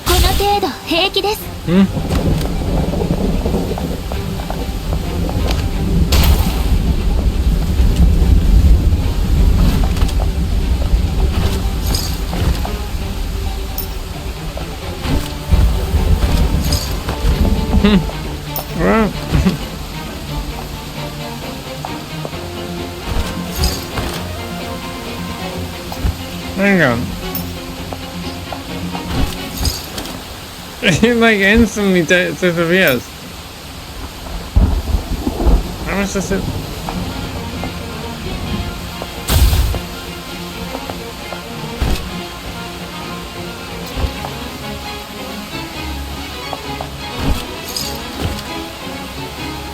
この程度平気です。 Hmm? Well. Hang on. It like instantly disappears. How much does it?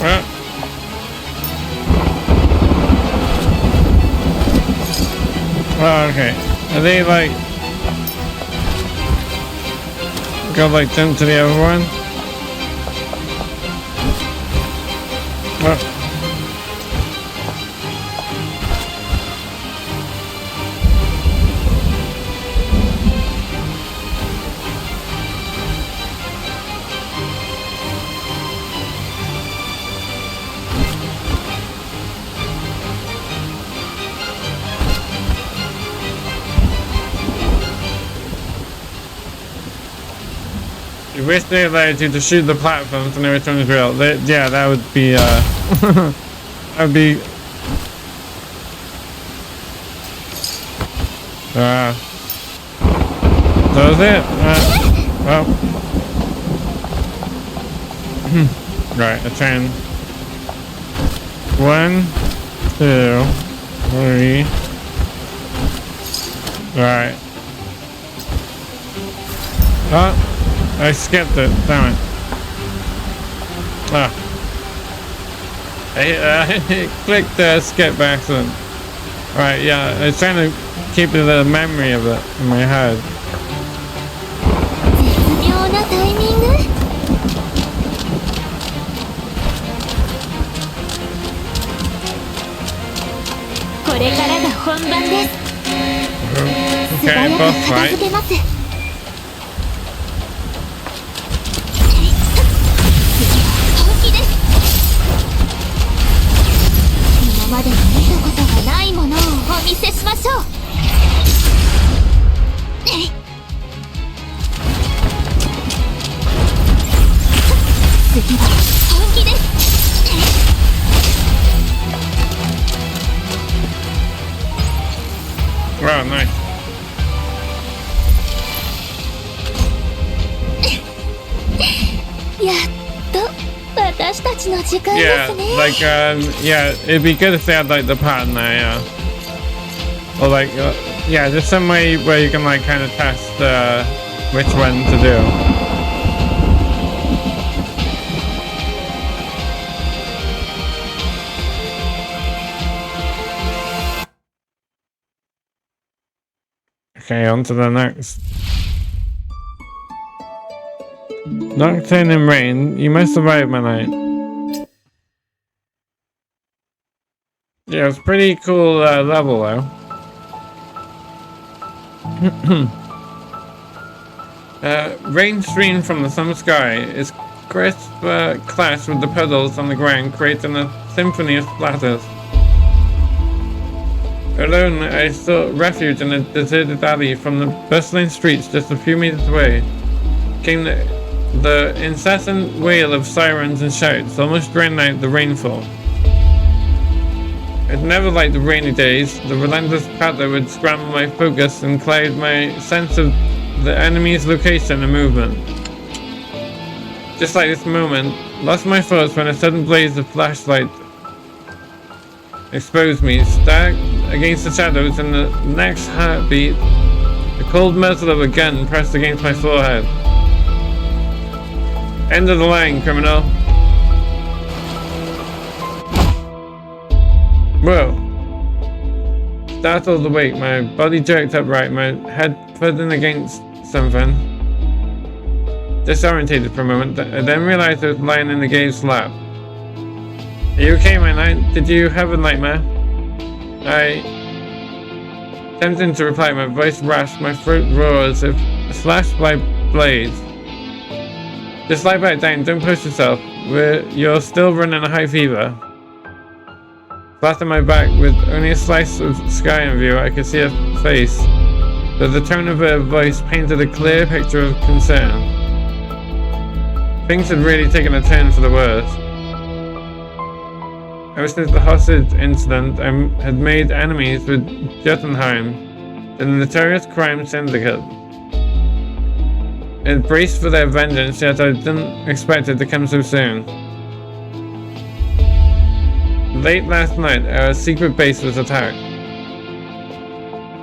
Well. Oh, okay. Are they like go like jump to the other one? Well. You wish they allowed you to shoot the platforms and every time it's real. Yeah, that would be, that would be... So is it? Well... right, a 10. 1, 2, 3... Right. Oh! I skipped it, damn it. Ah. I clicked skip by accident. Right, yeah, I was trying to keep the memory of it in my head. 絶妙なタイミング。これからが本番です。素 Okay, 早く boss 片 fight. 付けます。 今までに見たことがないものをお見せしましょう。次は本気です。 Wow, nice. やっと私たちの時間で Yeah, すね。 like, yeah, it'd be good if they had, like, the pattern there, yeah. Or, like, yeah, just some way where you can, like, kind of test, which one to do. Okay, on to the next. Nocturne and rain, you must survive, my knight. Yeah, it's pretty cool level though. Rain stream from the summer sky is crisp clash with the puddles on the ground, creating a symphony of splatters. Alone, I sought refuge in a deserted alley. From the bustling streets just a few meters away came the incessant wail of sirens and shouts, almost drowning out the rainfall. It's never like the rainy days. The relentless patter would scramble my focus and cloud my sense of the enemy's location and movement. Just like this moment, lost my thoughts when a sudden blaze of flashlight exposed me, stacked against the shadows, and the next heartbeat, the cold muzzle of a gun pressed against my forehead. End of the line, criminal. Whoa. Startled awake, my body jerked upright, my head thudding against something. Disorientated for a moment, I then realized I was lying in the game's lap. Are you okay, my knight? Did you have a nightmare? Tempting to reply, my voice rasps, my throat roars, if slashed by blades. Just lie back down, don't push yourself. You're still running a high fever. Flat on my back, with only a slice of sky in view, I could see her face, but the tone of her voice painted a clear picture of concern. Things had really taken a turn for the worse. Ever since the hostage incident, I had made enemies with Jotunheim, the notorious crime syndicate. It braced for their vengeance, yet I didn't expect it to come so soon. Late last night, our secret base was attacked.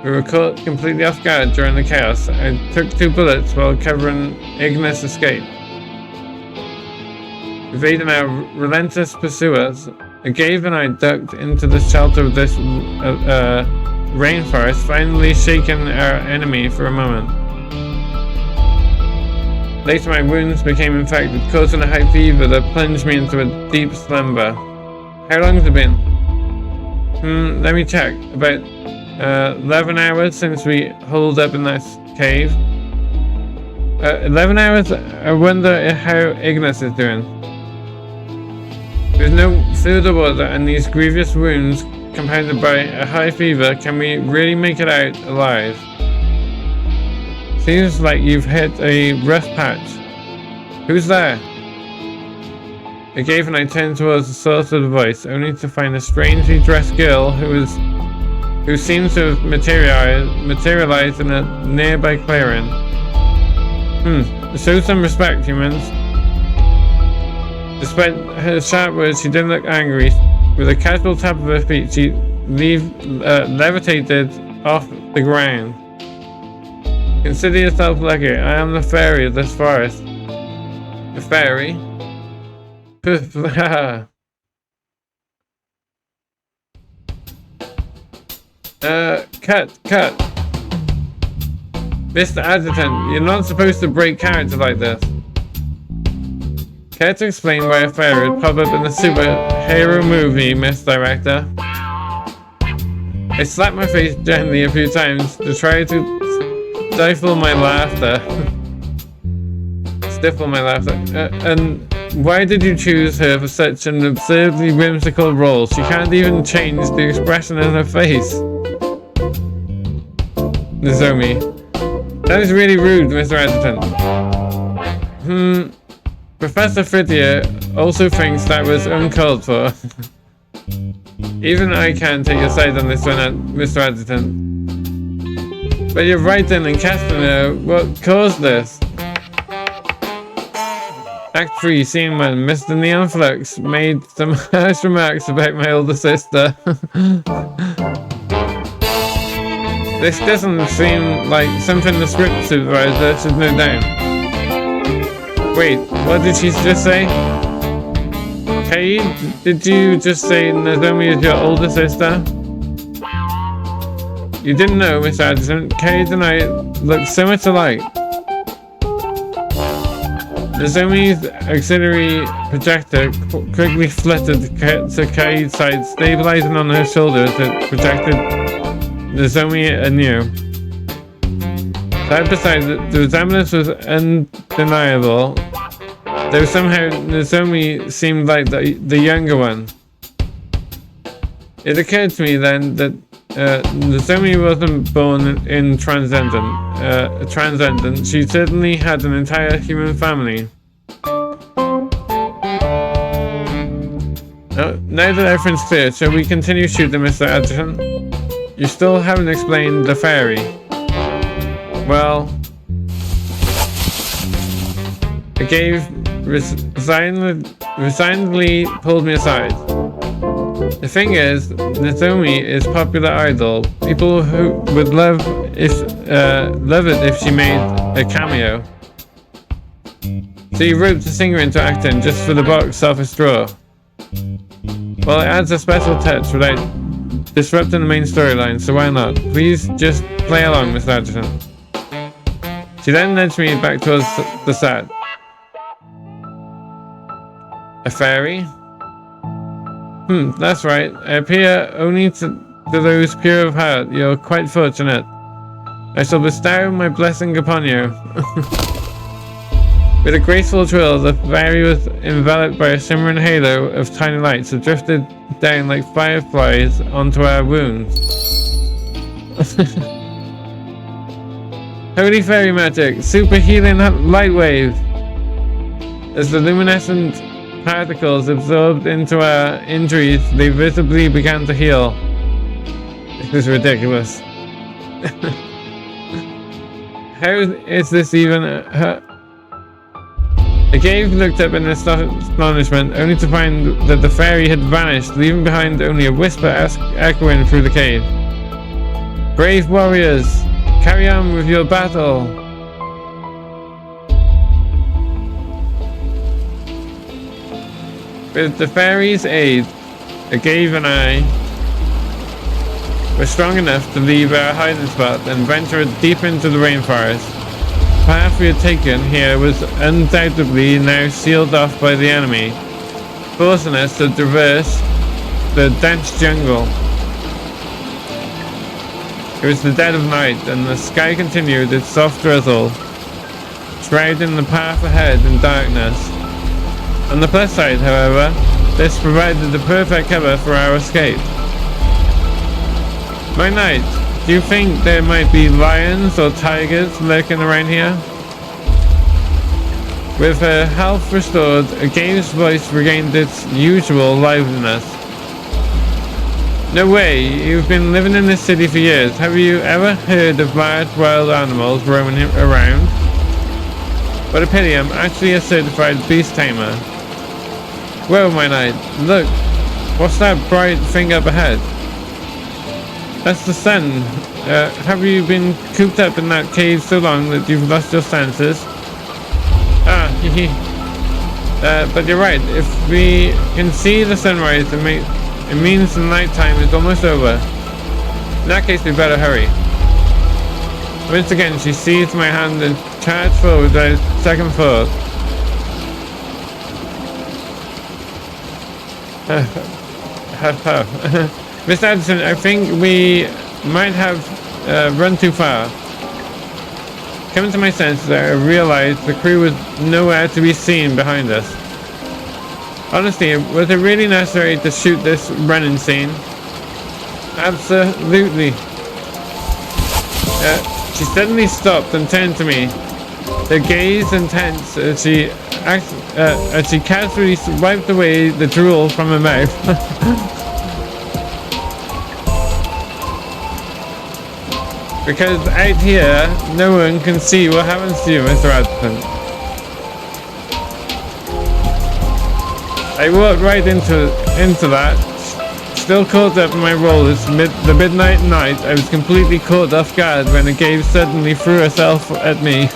We were caught completely off guard during the chaos. I took 2 bullets while covering Ignis' escape. Evading our relentless pursuers, Agave and I ducked into the shelter of this rainforest, finally shaking our enemy for a moment. Later my wounds became infected, causing a high fever that plunged me into a deep slumber. How long has it been? Let me check. About 11 hours since we holed up in that cave. 11 hours? I wonder how Ignis is doing. With no food or water and these grievous wounds compounded by a high fever, can we really make it out alive? Seems like you've hit a rough patch. Who's there? Agave and I turned towards the source of the voice, only to find a strangely dressed girl who seemed to have materialized in a nearby clearing. Show some respect, humans. Despite her sharp words, she didn't look angry. With a casual tap of her feet, she levitated off the ground. Consider yourself lucky. I am the fairy of this forest. The fairy? Cut. Mr. Adjutant, you're not supposed to break character like this. Care to explain why a fairy would pop up in a superhero movie, Miss Director? I slapped my face gently a few times to try to stifle my laughter. And why did you choose her for such an absurdly whimsical role? She can't even change the expression in her face. Nozomi. That is really rude, Mr. Adjutant. Professor Vidya also thinks that was uncalled for. Even I can't take your side on this one, Mr. Adjutant. But you're right then, and Castanea, what caused this? Act 3, Scene 1. Mr. NeonFlux made some harsh remarks about my older sister. This doesn't seem like something the script supervisor should know down. Wait, what did she just say? Hey, did you just say Nozomi is your older sister? You didn't know, Miss Addison. Cade and I look so much alike. Nozomi's auxiliary projector quickly fluttered to Cade's side, stabilizing on her shoulder as it projected Nozomi anew. Side by side, the resemblance was undeniable, though somehow Nozomi seemed like the younger one. It occurred to me then that Nozomi wasn't born in transcendent. She certainly had an entire human family. Now that everything's clear, shall we continue shooting, Mr. Adjutant? You still haven't explained the fairy. Well, Agave resignedly pulled me aside. The thing is, Nozomi is popular idol. People who would love it if she made a cameo. So you roped a singer into acting just for the box office draw. Well, it adds a special touch without disrupting the main storyline, so why not? Please just play along, Mr. Adjutant. She then nudged me back towards the set. A fairy? That's right. I appear only to to those pure of heart, you're quite fortunate. I shall bestow my blessing upon you. With a graceful twirl, the fairy was enveloped by a shimmering halo of tiny lights that drifted down like fireflies onto our wounds. Holy fairy magic! Super healing light wave! As the luminescent particles absorbed into our injuries, they visibly began to heal. This is ridiculous. How is this even... Agave looked up in astonishment, only to find that the fairy had vanished, leaving behind only a whisper echoing through the cave. Brave warriors, carry on with your battle! With the fairy's aid, Agave and I were strong enough to leave our hiding spot and venture deep into the rainforest. The path we had taken here was undoubtedly now sealed off by the enemy, forcing us to traverse the dense jungle. It was the dead of night, and the sky continued its soft drizzle, shrouding the path ahead in darkness. On the plus side, however, this provided the perfect cover for our escape. My knight, do you think there might be lions or tigers lurking around here? With her health restored, Agave's voice regained its usual liveliness. No way, you've been living in this city for years. Have you ever heard of large wild animals roaming around? What a pity, I'm actually a certified beast tamer. Whoa, my knight, look, what's that bright thing up ahead? That's the sun. Have you been cooped up in that cave so long that you've lost your senses? Ah, hehe. But you're right, if we can see the sunrise, it means the night time is almost over. In that case, we better hurry. Once again, she seized my hand and charged forward without a second thought. Mr. Addison, I think we might have run too far. Coming to my senses, I realized the crew was nowhere to be seen behind us. Honestly, was it really necessary to shoot this running scene? Absolutely. She suddenly stopped and turned to me, her gaze intense as she casually wiped away the drool from her mouth. Because out here, no one can see what happens to you, Mr. Addison. I walked right into that, still caught up in my role as the midnight night. I was completely caught off guard when Agave suddenly threw herself at me.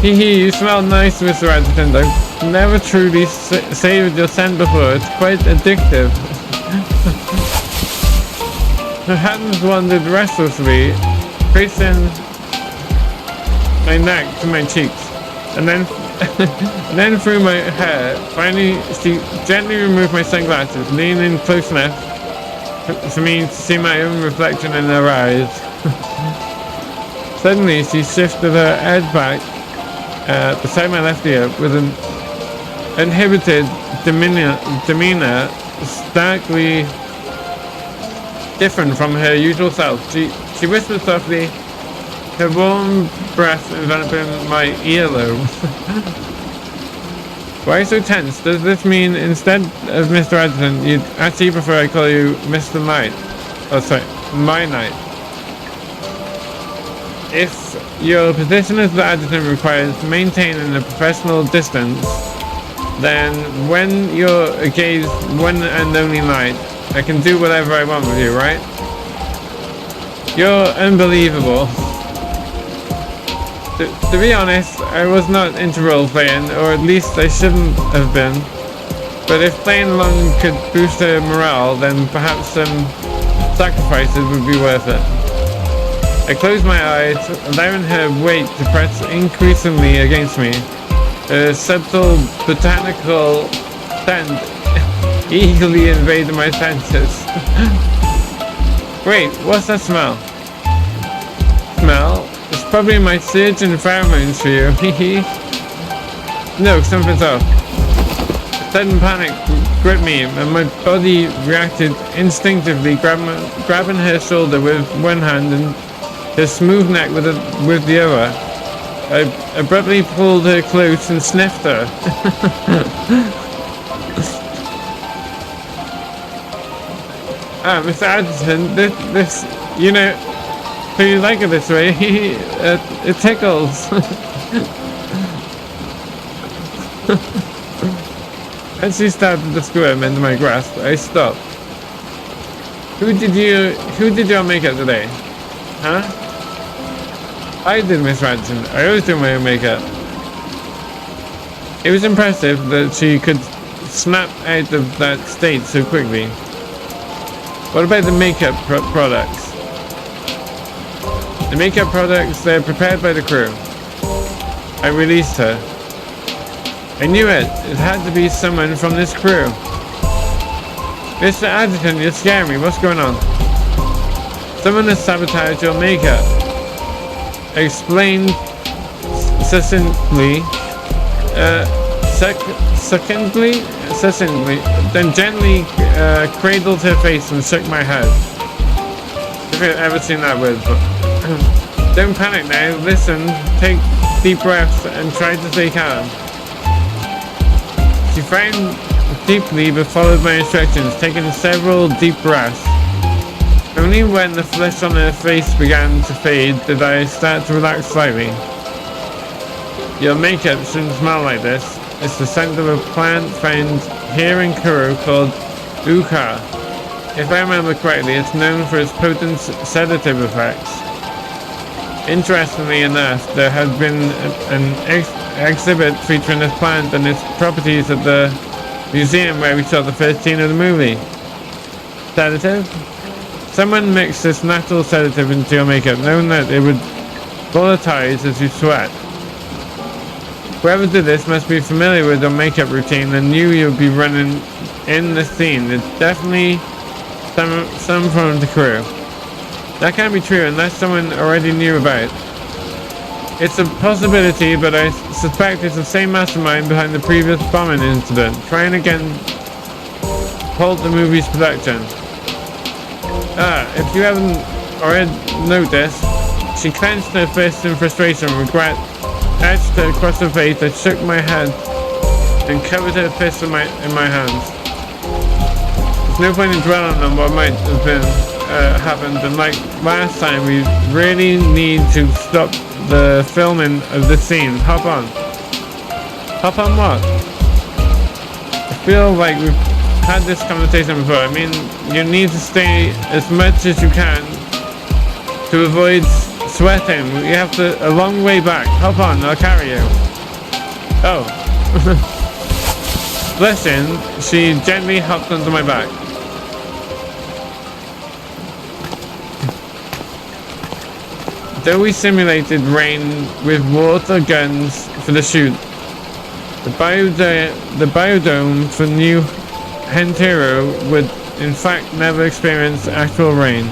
Hee, you smell nice, Mr. Addison. I've never truly savored your scent before. It's quite addictive. Her hands wandered restlessly, tracing my neck to my cheeks, and then through my hair. Finally, she gently removed my sunglasses, leaning close enough for me to see my own reflection in her eyes. Suddenly, she shifted her head back beside my left ear with an uninhibited demeanor starkly different from her usual self. She whispered softly, her warm breath enveloping my earlobe. Why so tense? Does this mean instead of Mr. Addison, you'd actually prefer I call you Mr. Knight? Oh, sorry, my knight. If your position as the Addison requires maintaining a professional distance, then when you're Agave's one and only knight, I can do whatever I want with you, right? You're unbelievable. To be honest, I was not into role-playing, or at least I shouldn't have been. But if playing along could boost her morale, then perhaps some sacrifices would be worth it. I closed my eyes, allowing her weight to press increasingly against me. Her subtle botanical scent eagerly invaded my senses. Wait, what's that smell? Smell? It's probably my surge and pheromones for you. Hehe. No, something's off. Sudden panic gripped me, and my body reacted instinctively, grabbing her shoulder with one hand and her smooth neck with the other. I abruptly pulled her close and sniffed her. Mr. Addison, this, you know, so you like it this way? It tickles. As she started to squirm into my grasp, I stopped. Who did your makeup today? Huh? I did, Miss Radisson. I always do my own makeup. It was impressive that she could snap out of that state so quickly. What about the makeup products? The makeup products, they're prepared by the crew. I released her. I knew it. It had to be someone from this crew. Mr. Addison, you're scaring me. What's going on? Someone has sabotaged your makeup. Explained succinctly, succinctly, then gently cradled her face and shook my head. If you've ever seen that word before. Don't panic now. Listen, take deep breaths and try to stay calm. She frowned deeply but followed my instructions, taking several deep breaths. Only when the flesh on her face began to fade did I start to relax slightly. Your makeup shouldn't smell like this. It's the scent of a plant found here in Kuro called Uka. If I remember correctly, it's known for its potent sedative effects. Interestingly enough, there had been an exhibit featuring this plant and its properties at the museum where we saw the first scene of the movie. Sedative? Someone mixed this natural sedative into your makeup, knowing that it would volatilize as you sweat. Whoever did this must be familiar with your makeup routine and knew you would be running in the scene. It's definitely some from the crew. That can't be true unless someone already knew about it. It's a possibility, but I suspect it's the same mastermind behind the previous bombing incident, trying again halt the movie's production. If you haven't already noticed, she clenched her fist in frustration, regret etched across her face. I shook my head and covered her fist in my hands. There's no point in dwelling on what might have been happened, and like last time, we really need to stop the filming of this scene. Hop on. Hop on what? I feel like we've had this conversation before. I mean, you need to stay as much as you can to avoid sweating. You have to a long way back. Hop on, I'll carry you. Oh. Blessing, she gently hopped onto my back. Though we simulated rain with water guns for the shoot, the biodome for New Hentero would in fact never experience actual rain.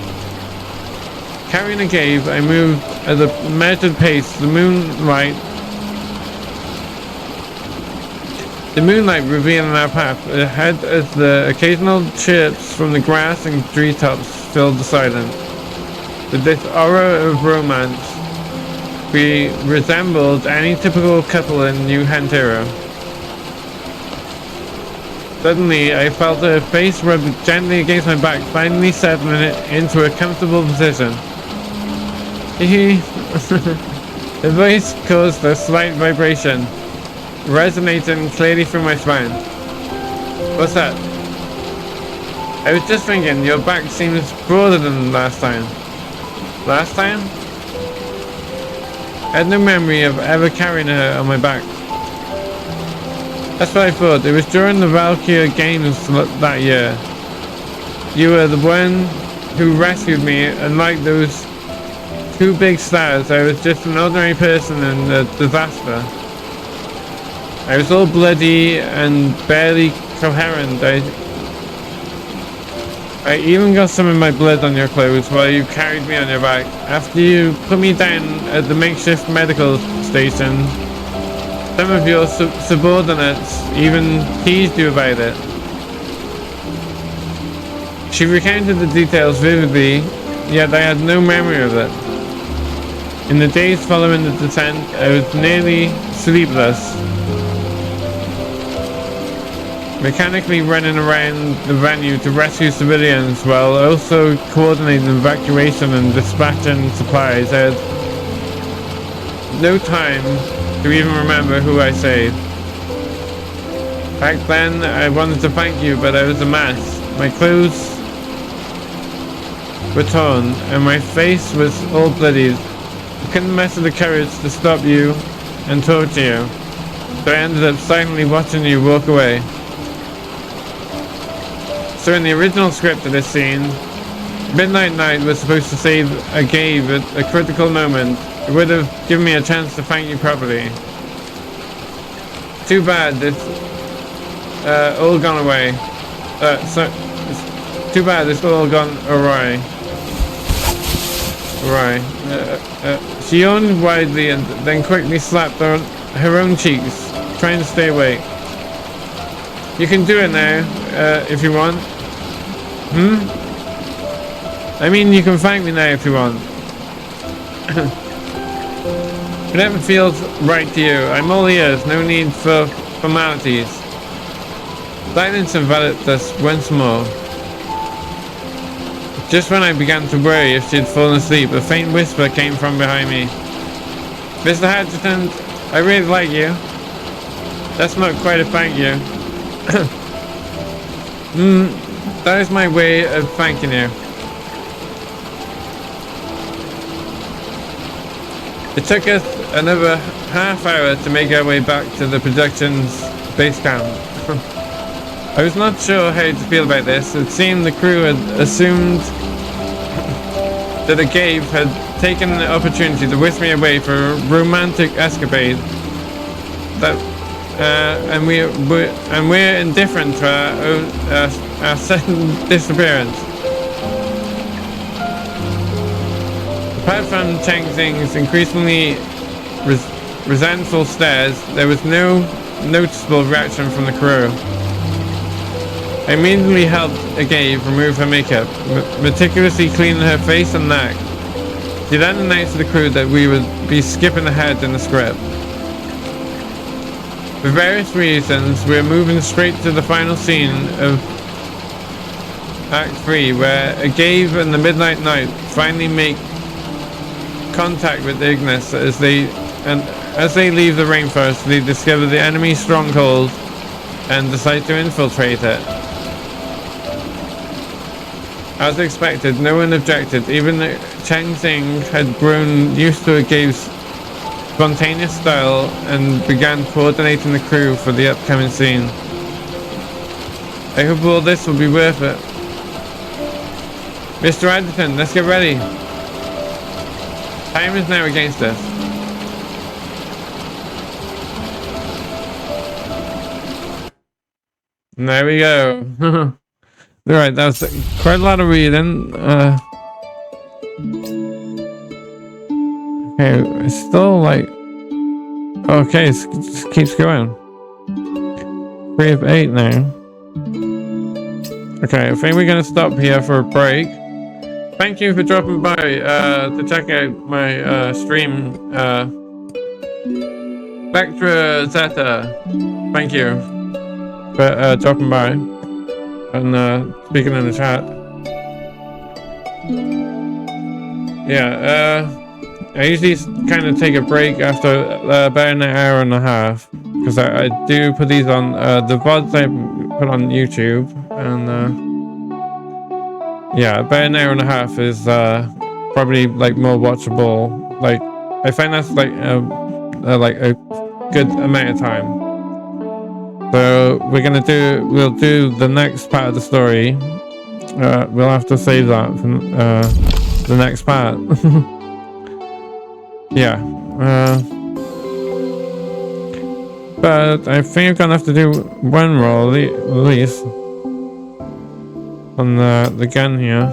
Carrying a gave, I moved at a measured pace. The moonlight revealing our path ahead as the occasional chirps from the grass and treetops filled the silence. With this aura of romance, we resembled any typical couple in New Hentero. Suddenly, I felt her face rub gently against my back, finally settling it into a comfortable position. The voice caused a slight vibration, resonating clearly through my spine. What's that? I was just thinking, your back seems broader than last time. Last time? I had no memory of ever carrying her on my back. That's what I thought. It was during the VidyaArgave games that year. You were the one who rescued me, and like those two big stars, I was just an ordinary person in a disaster. I was all bloody and barely coherent. I even got some of my blood on your clothes while you carried me on your back. After you put me down at the makeshift medical station, some of your subordinates even teased you about it. She recounted the details vividly, yet I had no memory of it. In the days following the descent, I was nearly sleepless, mechanically running around the venue to rescue civilians while also coordinating evacuation and dispatching supplies. I had no time to even remember who I saved. Back then, I wanted to thank you, but I was a mess. My clothes were torn, and my face was all bloodied. I couldn't muster the courage to stop you and torture you, so I ended up silently watching you walk away. So in the original script of this scene, Midnight Knight was supposed to save Argave at a critical moment. It would have given me a chance to thank you properly. Too bad this all gone away. Too bad it's all gone awry. She yawned widely and then quickly slapped her own cheeks, trying to stay awake. You can do it now, if you want. I mean, you can thank me now if you want. Whatever feels right to you. I'm all ears, no need for formalities. Silence enveloped us once more. Just when I began to worry if she had fallen asleep, a faint whisper came from behind me. Mr. Adjutant, I really like you. That's not quite a thank you. That is my way of thanking you. It took us another half hour to make our way back to the production's base camp. I was not sure how to feel about this. It seemed the crew had assumed that Argave had taken the opportunity to whisk me away for a romantic escapade. And we're indifferent to our sudden disappearance. Apart from Chang Xing's increasingly resentful stares, there was no noticeable reaction from the crew. I immediately helped Argave remove her makeup, meticulously cleaning her face and neck. She then announced to the crew that we would be skipping ahead in the script. For various reasons, we're moving straight to the final scene of Act 3, where Argave and the Midnight Knight finally make contact with Ignis as they leave the rainforest. They discover the enemy stronghold and decide to infiltrate it. As expected, no one objected. Even Chang Xing had grown used to Argave's spontaneous style and began coordinating the crew for the upcoming scene. I hope all this will be worth it. Mr. Adjutant, let's get ready. Time is now against us. There we go. Alright, that was quite a lot of reading. Okay, it's still like... Okay, it keeps going. 3 of 8 now. Okay, I think we're going to stop here for a break. Thank you for dropping by to check out my stream. Spectra Zeta, thank you for dropping by and speaking in the chat. Yeah, I usually kind of take a break after about an hour and a half because I do put these on the VODs I put on YouTube, and yeah, about an hour and a half is probably like more watchable. Like I find that's like a good amount of time. So we'll do the next part of the story. We'll have to save that for the next part. Yeah. But I think I'm gonna have to do one roll at least. on the gun here.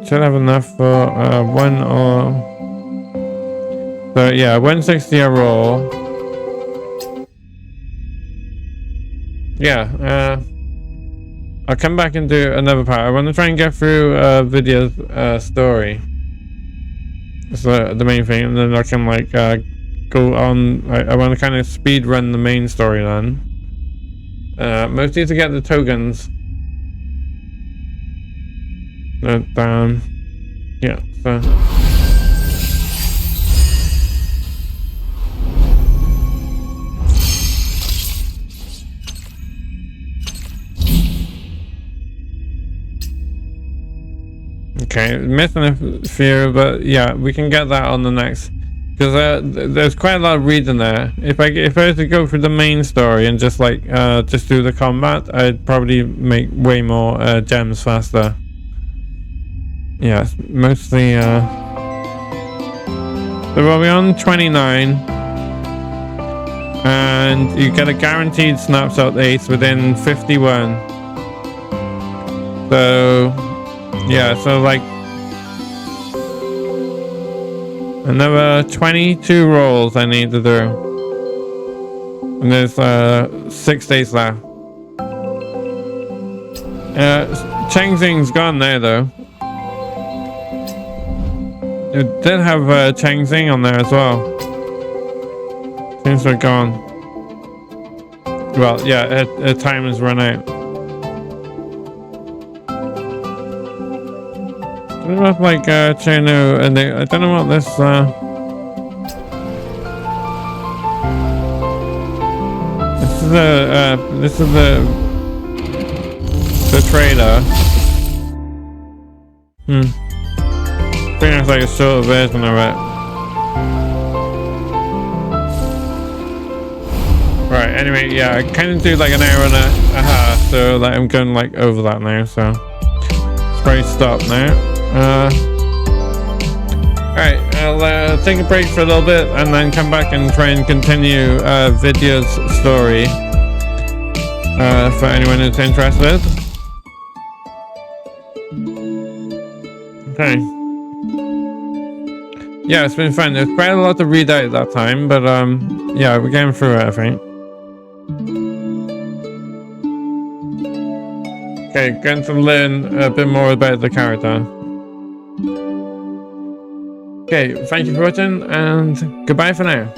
Should have enough for one or... So yeah, 160 a roll. Yeah, I'll come back and do another part. I want to try and get through Vidya's story. That's the main thing, and then I can like go on. I want to kind of speed run the main story then. Mostly to get the tokens. But yeah, so. Okay, missing a few, but yeah, we can get that on the next, because there's quite a lot of reading there. If I was to go through the main story and just like just do the combat, I'd probably make way more gems faster. Yeah, mostly so we're on 29, and you get a guaranteed snapshot ace within 51. So yeah, so like another 22 rolls I need to do, and there's 6 days left. Changxing's gone there though. It did have Changxing on there as well. Seems they're gone. Well, yeah, her time has run out. I don't know if like Chenu and I don't know what this this is the trader. I think it's like a short version of it. Right, anyway, yeah, I kind of do like an hour and a half, so like I'm going like over that now, so let's probably stop now. Alright, I'll take a break for a little bit and then come back and try and continue Vidya's story for anyone who's interested. Okay. Yeah, it's been fun. There's quite a lot to read out that time, but yeah, we're getting through it, I think. Okay, going to learn a bit more about the character. Okay, thank you for watching, and goodbye for now.